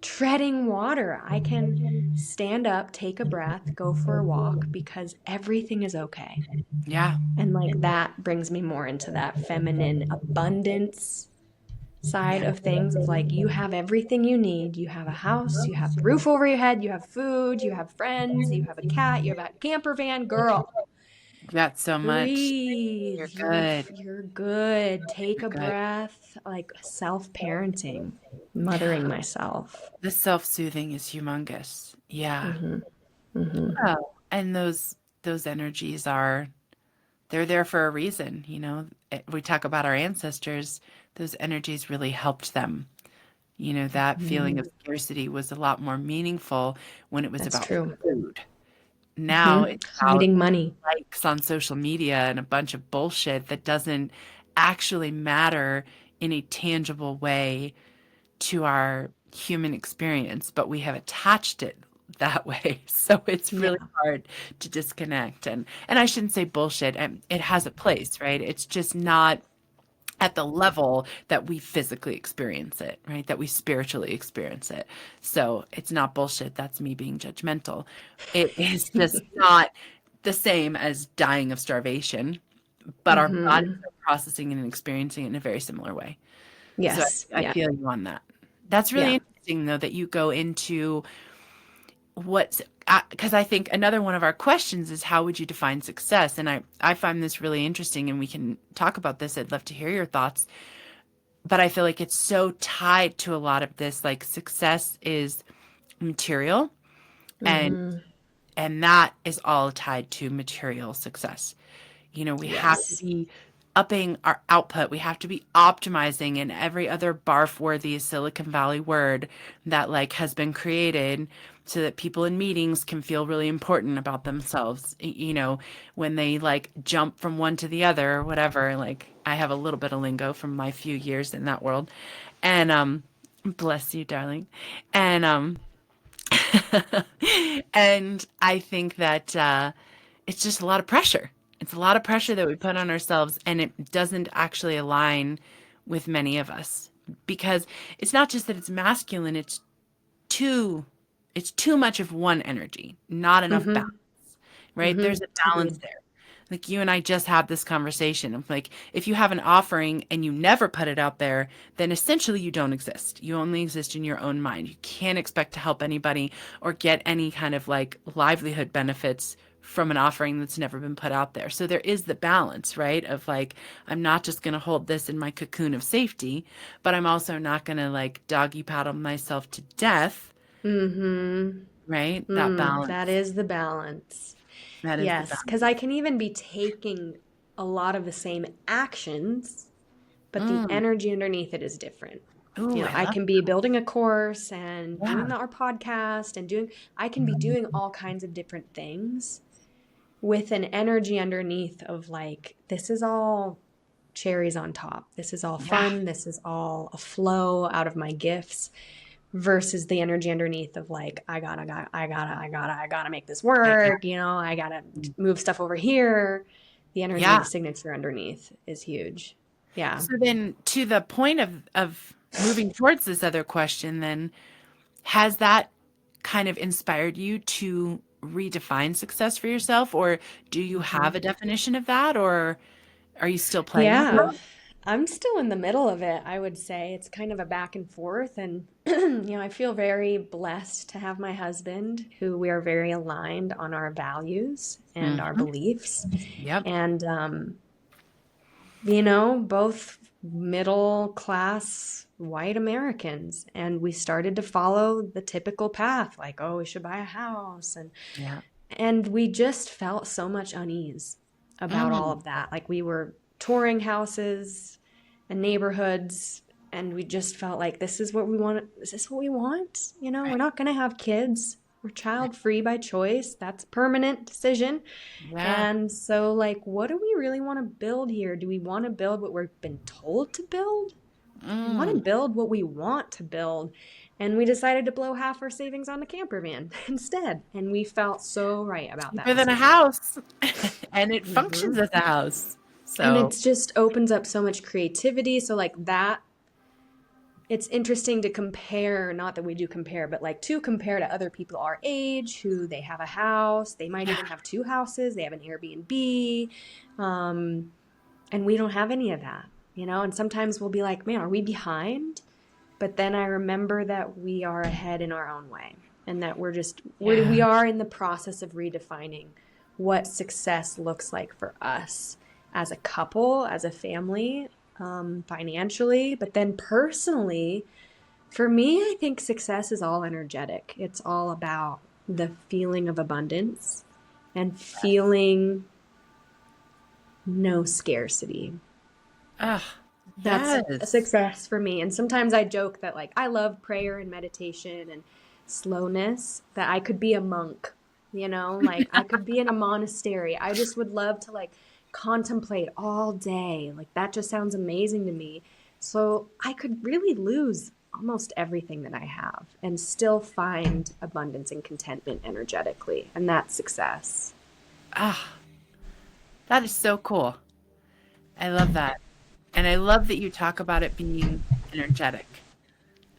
treading water. I can stand up, take a breath, go for a walk because everything is okay. Yeah. And like that brings me more into that feminine abundance side Yeah. of things of like you have everything you need. You have a house, you have the roof over your head, you have food, you have friends, you have a cat, you have a camper van. Girl, You got so much. breathe. You're good. You're good. Take You're a good. breath. Like self-parenting, mothering myself. The self-soothing is humongous. Yeah. Hmm. Hmm. Oh, and those energies are they're there for a reason, you know. We talk about our ancestors, those energies really helped them. You know, that feeling of scarcity was a lot more meaningful when it was That's about true. food. Now Hmm. it's about Hiding money. likes on social media and a bunch of bullshit that doesn't actually matter in a tangible way to our human experience, but we have attached it that way. So it's really Yeah. hard to disconnect. And I shouldn't say bullshit. And it has a place, right? It's just not at the level that we physically experience it, right? That we spiritually experience it. So it's not bullshit. That's me being judgmental. It is just not the same as dying of starvation, but our bodies Mm-hmm. are processing and experiencing it in a very similar way. So Yes. I Yeah. feel you on that. That's really Yeah. interesting, though, that you go into what's because I think another one of our questions is how would you define success? And I find this really interesting, and we can talk about this. I'd love to hear your thoughts. But I feel like it's so tied to a lot of this. Like success is material, and Mm-hmm. that is all tied to material success. We have to Yes. be upping our output. We have to be optimizing, and every other barf worthy Silicon Valley word that like has been created so that people in meetings can feel really important about themselves. When they like jump from one to the other or whatever, like I have a little bit of lingo from my few years in that world. And bless you, darling. And and I think that it's just a lot of pressure. It's a lot of pressure that we put on ourselves, and it doesn't actually align with many of us because it's not just that it's masculine, too it's too much of one energy, not enough balance, Mm-hmm. right? Mm-hmm. There's a balance Agreed. there. Like you and I just had this conversation of like, if you have an offering and you never put it out there, then essentially you don't exist. You only exist in your own mind. You can't expect to help anybody or get any kind of like livelihood benefits from an offering that's never been put out there. So there is the balance, right? Of like, I'm not just going to hold this in my cocoon of safety, but I'm also not going to like doggy paddle myself to death, Mm-hmm. right? That That balance. is the balance. That is the Yes, because balance. I can even be taking a lot of the same actions, but the Mm. energy underneath it is different. Ooh, I I love can be building a course and doing that. our podcast and I can be Yeah. doing all kinds of different things with an energy underneath of like, this is all cherries on top. This is all Yeah. fun. This is all a flow out of my gifts versus the energy underneath of like I gotta make this I work, got I gotta you. move stuff over here. The energy of the Yeah. signature underneath is huge. Yeah. So then to the point of moving towards this other question, then has that kind of inspired you to redefine success for yourself, or do you have a Hmm. definition of that, or are you still playing with Yeah. that? I'm still in the middle of it, I would say. It's kind of a back and forth. And, I feel very blessed to have my husband who we are very aligned on our values and our Hmm. beliefs. Yep. And, both middle class white Americans. And we started to follow the typical path, like, oh, we should buy a house. Yeah. And we just felt so much unease about all Mm. of that. Like we were touring houses and neighborhoods, and we just felt like this is what we want. Is this what we want? We're Right. not going to have kids. We're child free by choice. That's a permanent decision. Yeah. And so, like, what do we really want to build here? Do we want to build what we've been told to build? We want to Mm. build what we want to build. And we decided to blow half our savings on a camper van instead. And we felt so right about that Cheaper than a decision. house, and it functions Hmm. as a house. And So it just opens up so much creativity. So, like, that, it's interesting to compare, not that we do compare, but like to compare to other people our age who they have a house. They might yeah. even have two houses, they have an Airbnb. Um, and we don't have any of that. And sometimes we'll be like, man, are we behind? But then I remember that we are ahead in our own way and that we Yeah. are in the process of redefining what success looks like for us as a couple, as a family, financially, but then personally. For me, I think success is all energetic. It's all about the feeling of abundance and feeling no scarcity. Ah, That's a yes. success for me. And sometimes I joke that like I love prayer and meditation and slowness, that I could be a monk, like I could be in a monastery. I just would love to like contemplate all day. Like that just sounds amazing to me. So I could really lose almost everything that I have and still find abundance and contentment energetically. And that's success. Ah, that is so cool. I love that. And I love that you talk about it being energetic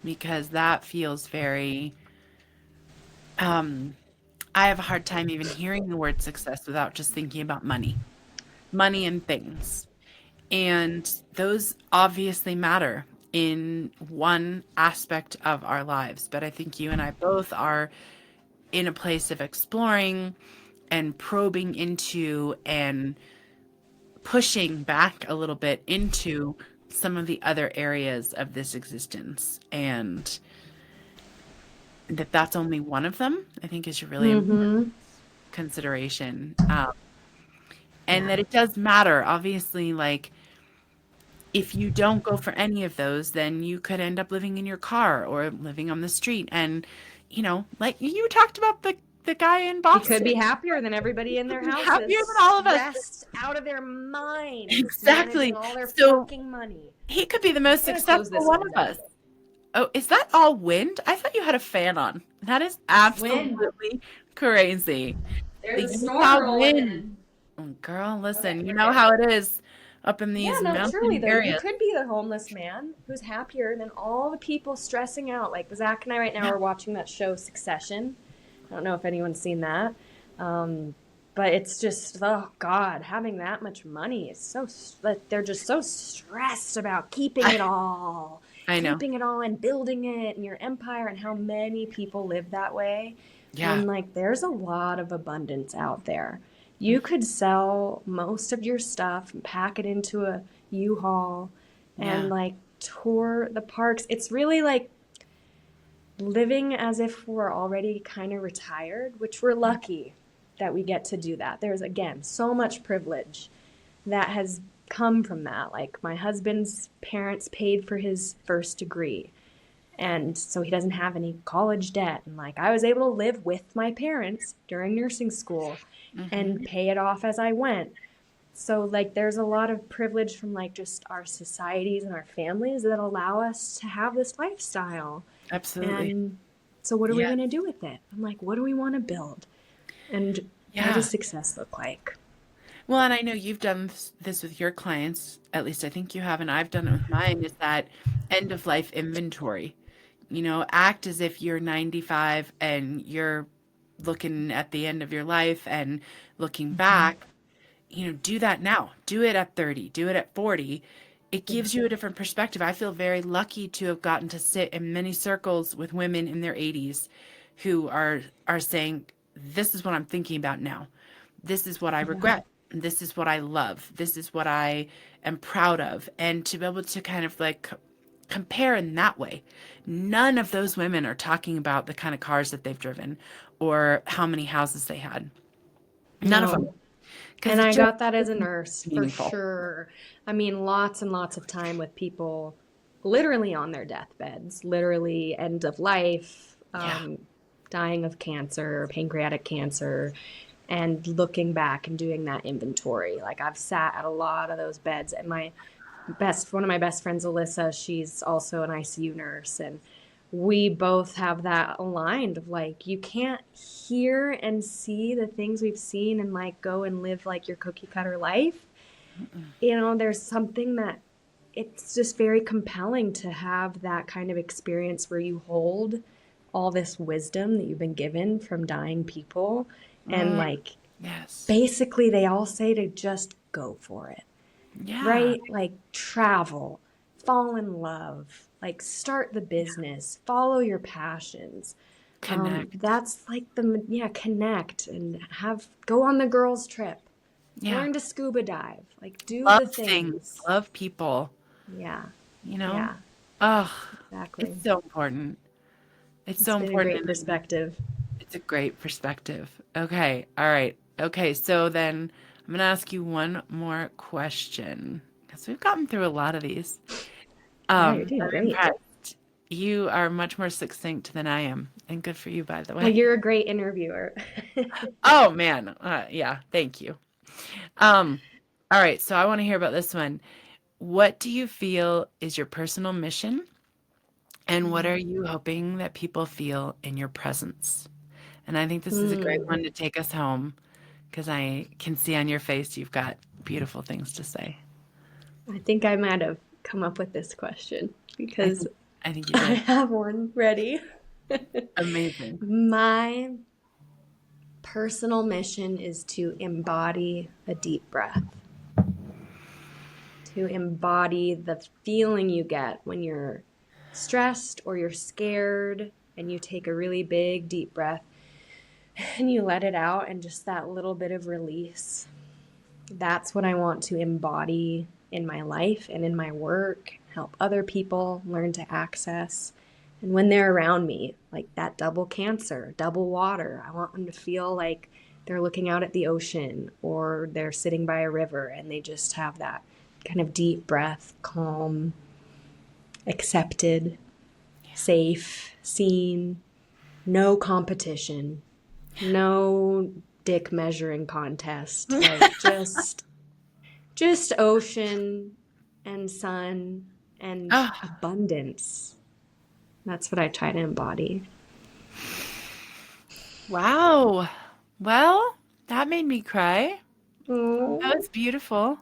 because that feels very, um, I have a hard time even hearing the word success without just thinking about money and things. And those obviously matter in one aspect of our lives. But I think you and I both are in a place of exploring and probing into and pushing back a little bit into some of the other areas of this existence. And that that's only one of them, I think is a really important Mm-hmm. consideration. And Yeah. that it does matter. Obviously, like if you don't go for any of those, then you could end up living in your car or living on the street. And, like you talked about the guy in He could be Boston. happier than everybody He in could their be happier than houses, all of us. stressed out of their minds, managing Exactly. all their So fucking money. he could be the I'm most gonna close successful this one of window. us. Oh, is that all wind? I thought you had a fan on. That is It's wind. absolutely crazy. There's The a storm Utah rolling wind. in. Oh, girl, Okay, listen, you we're know good. how it is up in Yeah, these no, truly mountain though, you areas. could be the homeless man who's happier than all the people stressing out. Like Zach and I right now Yeah, are watching that show Succession. I don't know if anyone's seen that. Um, but it's just, oh God, having that much money is so, like, they're just so stressed about I, I know. keeping it all and building it and your empire and how many people live that way. Yeah. When, like, there's a lot of abundance out there. You could sell most of your stuff and pack it into a U-Haul and, Yeah. like, tour the parks. It's really like living as if we're already kind of retired, which we're lucky that we get to do that. There's, again, so much privilege that has come from that. Like, my husband's parents paid for his first degree, and so he doesn't have any college debt. And, like, I was able to live with my parents during nursing school and Hmm. pay it off as I went. So, like, there's a lot of privilege from, like, just our societies and our families that allow us to have this lifestyle. Absolutely. And so, what are we Yeah. going to do with it? I'm like, what do we want to build? And what Yeah. does success look like? Well, and I know you've done this with your clients, at least I think you have, and I've done it with mine, is that end of life inventory. Act as if you're 95 and you're looking at the end of your life and looking Mm-hmm. back. Do that now. Do it at 30, do it at 40. It Yeah. gives you a different perspective. I feel very lucky to have gotten to sit in many circles with women in their 80s who are saying, this is what I'm thinking about now. This is what I Yeah. regret. This is what I love. This is what I am proud of. And to be able to kind of like compare in that way. None of those women are talking about the kind of cars that they've driven or how many houses they had. None of them. No. Because And it I just got that as a isn't nurse for meaningful. sure. I mean, lots and lots of time with people literally on their deathbeds, literally end of life, Yeah. dying of cancer, pancreatic cancer, and looking back and doing that inventory. Like, I've sat at a lot of those beds, and one of my best friends, Alyssa, she's also an ICU nurse, and we both have that aligned of like, you can't hear and see the things we've seen and like go and live like your cookie cutter life. Mm-mm. There's something that it's just very compelling to have that kind of experience where you hold all this wisdom that you've been given from dying people. And Mm, like, yes. basically, they all say to just go for it, Yeah. right? Like, travel, fall in love, like, start the business, follow your passions. Connect. That's like yeah, connect and go on the girls' trip, Yeah. learn to scuba dive, like, do the Love things. things. Love people. Yeah, You know? yeah, Oh, exactly. it's so important. It's It's so been a important. great perspective. It's a great perspective. Okay. All right. Okay. So then I'm going to ask you one more question because we've gotten through a lot of these. Yeah, you're doing I'm great. impressed. You are much more succinct than I am, and good for you, by the Well, way. you're a great interviewer. Oh man, yeah, thank you. Um, all right, so I want to hear about this one. What do you feel is your personal mission, and what are you hoping that people feel in your presence? And I think this is a great Mm. one to take us home because I can see on your face you've got beautiful things to say. I think I might have come up with this question I because think I think you I did. have one ready. Amazing. My personal mission is to embody a deep breath, to embody the feeling you get when you're stressed or you're scared and you take a really big, deep breath and you let it out, and just that little bit of release. That's what I want to embody in my life and in my work, help other people learn to access. And when they're around me, like that double cancer, double water, I want them to feel like they're looking out at the ocean or they're sitting by a river and they just have that kind of deep breath, calm, accepted, safe, seen, no competition, no dick measuring contest, like just ocean and sun and Oh, abundance. That's what I try to embody. wow. Well, that made me cry. That Oh, was beautiful.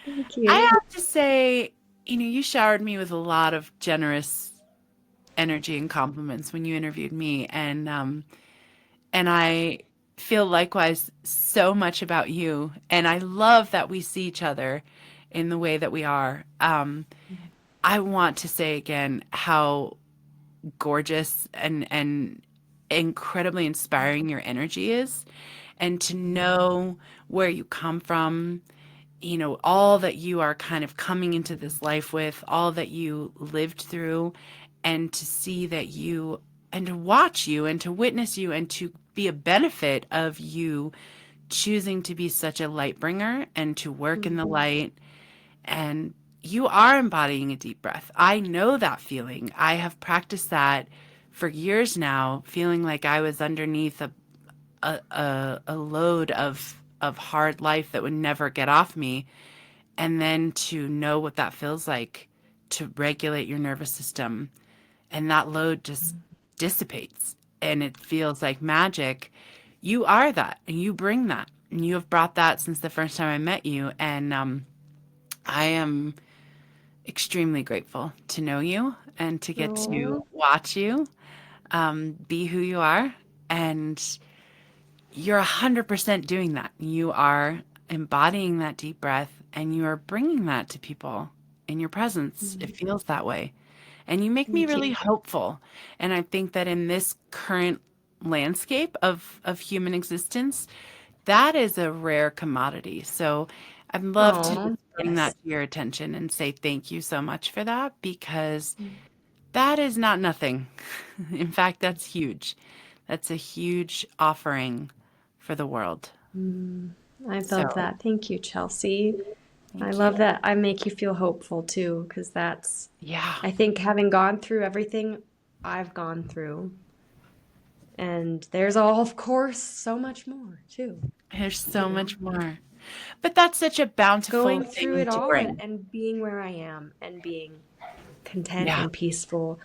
thank I you. have to say, you showered me with a lot of generous energy and compliments when you interviewed me, and I feel likewise so much about you, and I love that we see each other in the way that we are. I want to say again how gorgeous and incredibly inspiring your energy is, and to know where you come from, all that you are kind of coming into this life with, all that you lived through, and to see that you, and to watch you, and to witness you, and to be a benefit of you choosing to be such a light bringer and to work in the Mhm. light. And you are embodying a deep breath. I know that feeling. I have practiced that for years now, feeling like I was underneath a load of hard life that would never get off me, and then to know what that feels like to regulate your nervous system, and that load just dissipates and it feels like magic. You are that, and you bring that, and you have brought that since the first time I met you. And I am extremely grateful to know you and to get to Oh, watch you be who you are. And you're 100% doing that. You are embodying that deep breath, and you are bringing that to people in your presence. It feels that way. And you make me thank really you. hopeful. And I think that in this current landscape of human existence, that is a rare commodity. So I'd love to just Oh, bring that yes. to your attention and say thank you so much for that, because that is not nothing. In fact, that's huge. That's a huge offering for the world. Mm, I love So that. Thank you, Chelsea. I thank you. love that I make you feel hopeful too, because that's, Yeah, I think, having gone through everything I've gone through, and there's all, of course, so much more too, there's you so know. much more. But that's such a bountiful Going through thing it to all bring. and being where I am and being content Yeah. and peaceful,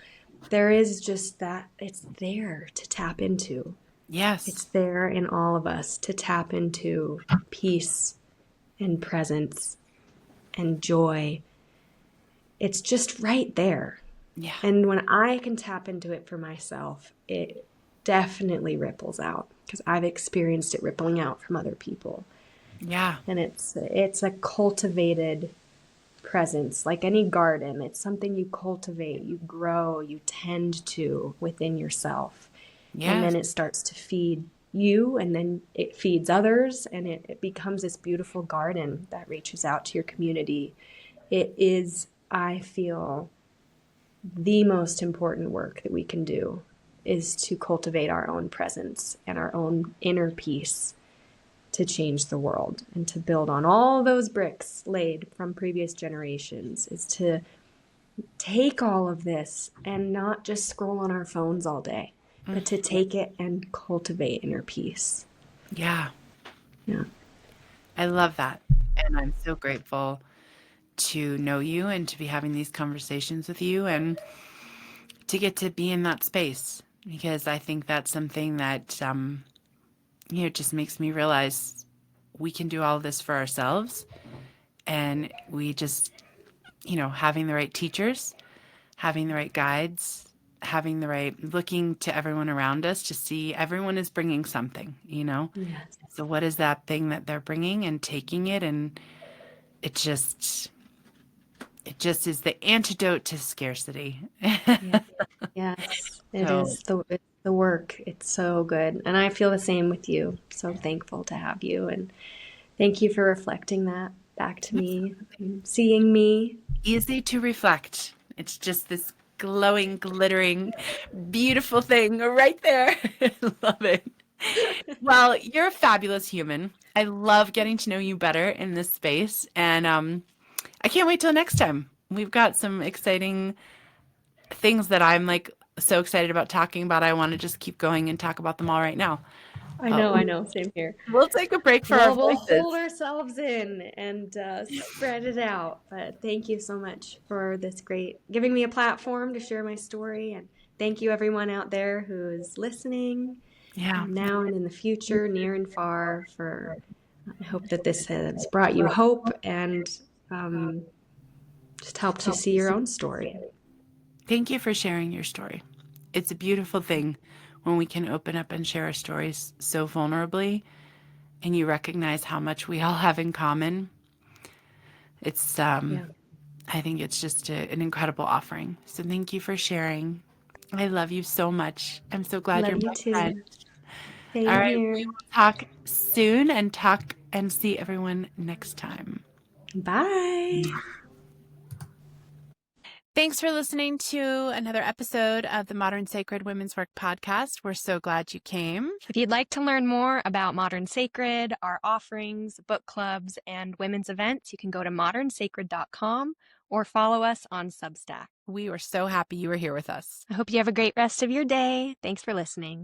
there is just that, it's there to tap into. It's Yes. there in all of us to tap into peace and presence and joy. It's just right there. Yeah. And when I can tap into it for myself, it definitely ripples out because I've experienced it rippling out from other people. Yeah. And it's a cultivated presence, like any garden. It's something you cultivate, you grow, you tend to within yourself. And Yes. then it starts to feed you, and then it feeds others, and it becomes this beautiful garden that reaches out to your community. It is, I feel, the most important work that we can do is to cultivate our own presence and our own inner peace to change the world and to build on all those bricks laid from previous generations, is to take all of this and not just scroll on our phones all day, but to take it and cultivate inner peace. Yeah. Yeah. I love that. And I'm so grateful to know you and to be having these conversations with you and to get to be in that space, because I think that's something that it just makes me realize we can do all this for ourselves, and we just having the right teachers, having the right guides, having the right looking to everyone around us to see everyone is bringing something. Yes. So what is that thing that they're bringing and taking it, and it just it just is the antidote to scarcity. Yeah. Yes. It So is it's the work. It's so good. And I feel the same with you. So thankful to have you. And thank you for reflecting that back to me, and seeing me. easy to reflect. It's just this glowing, glittering, beautiful thing right there. Love it. Well, you're a fabulous human. I love getting to know you better in this space, and I can't wait till next time. We've got some exciting things that I'm like so excited about talking about. I want to just keep going and talk about them all right now. But I know, same here. we'll take a break for our We'll voices. hold ourselves in and spread it out. But thank you so much for this great, giving me a platform to share my story. And thank you, everyone out there who is listening Yeah. now and in the future, near and far. I hope that this has brought you hope and um, just helped you see your own story. Thank you for sharing your story. It's a beautiful thing when we can open up and share our stories so vulnerably and you recognize how much we all have in common. It's Yeah. I think it's just an incredible offering. So thank you for sharing. I love you so much. I'm so glad you're Love you my friend. too. All Same right, we here. will talk soon and talk and see everyone next time. Bye. Thanks for listening to another episode of the Modern Sacred Women's Work podcast. We're so glad you came. If you'd like to learn more about Modern Sacred, our offerings, book clubs, and women's events, you can go to modernsacred.com or follow us on Substack. We were so happy you were here with us. I hope you have a great rest of your day. Thanks for listening.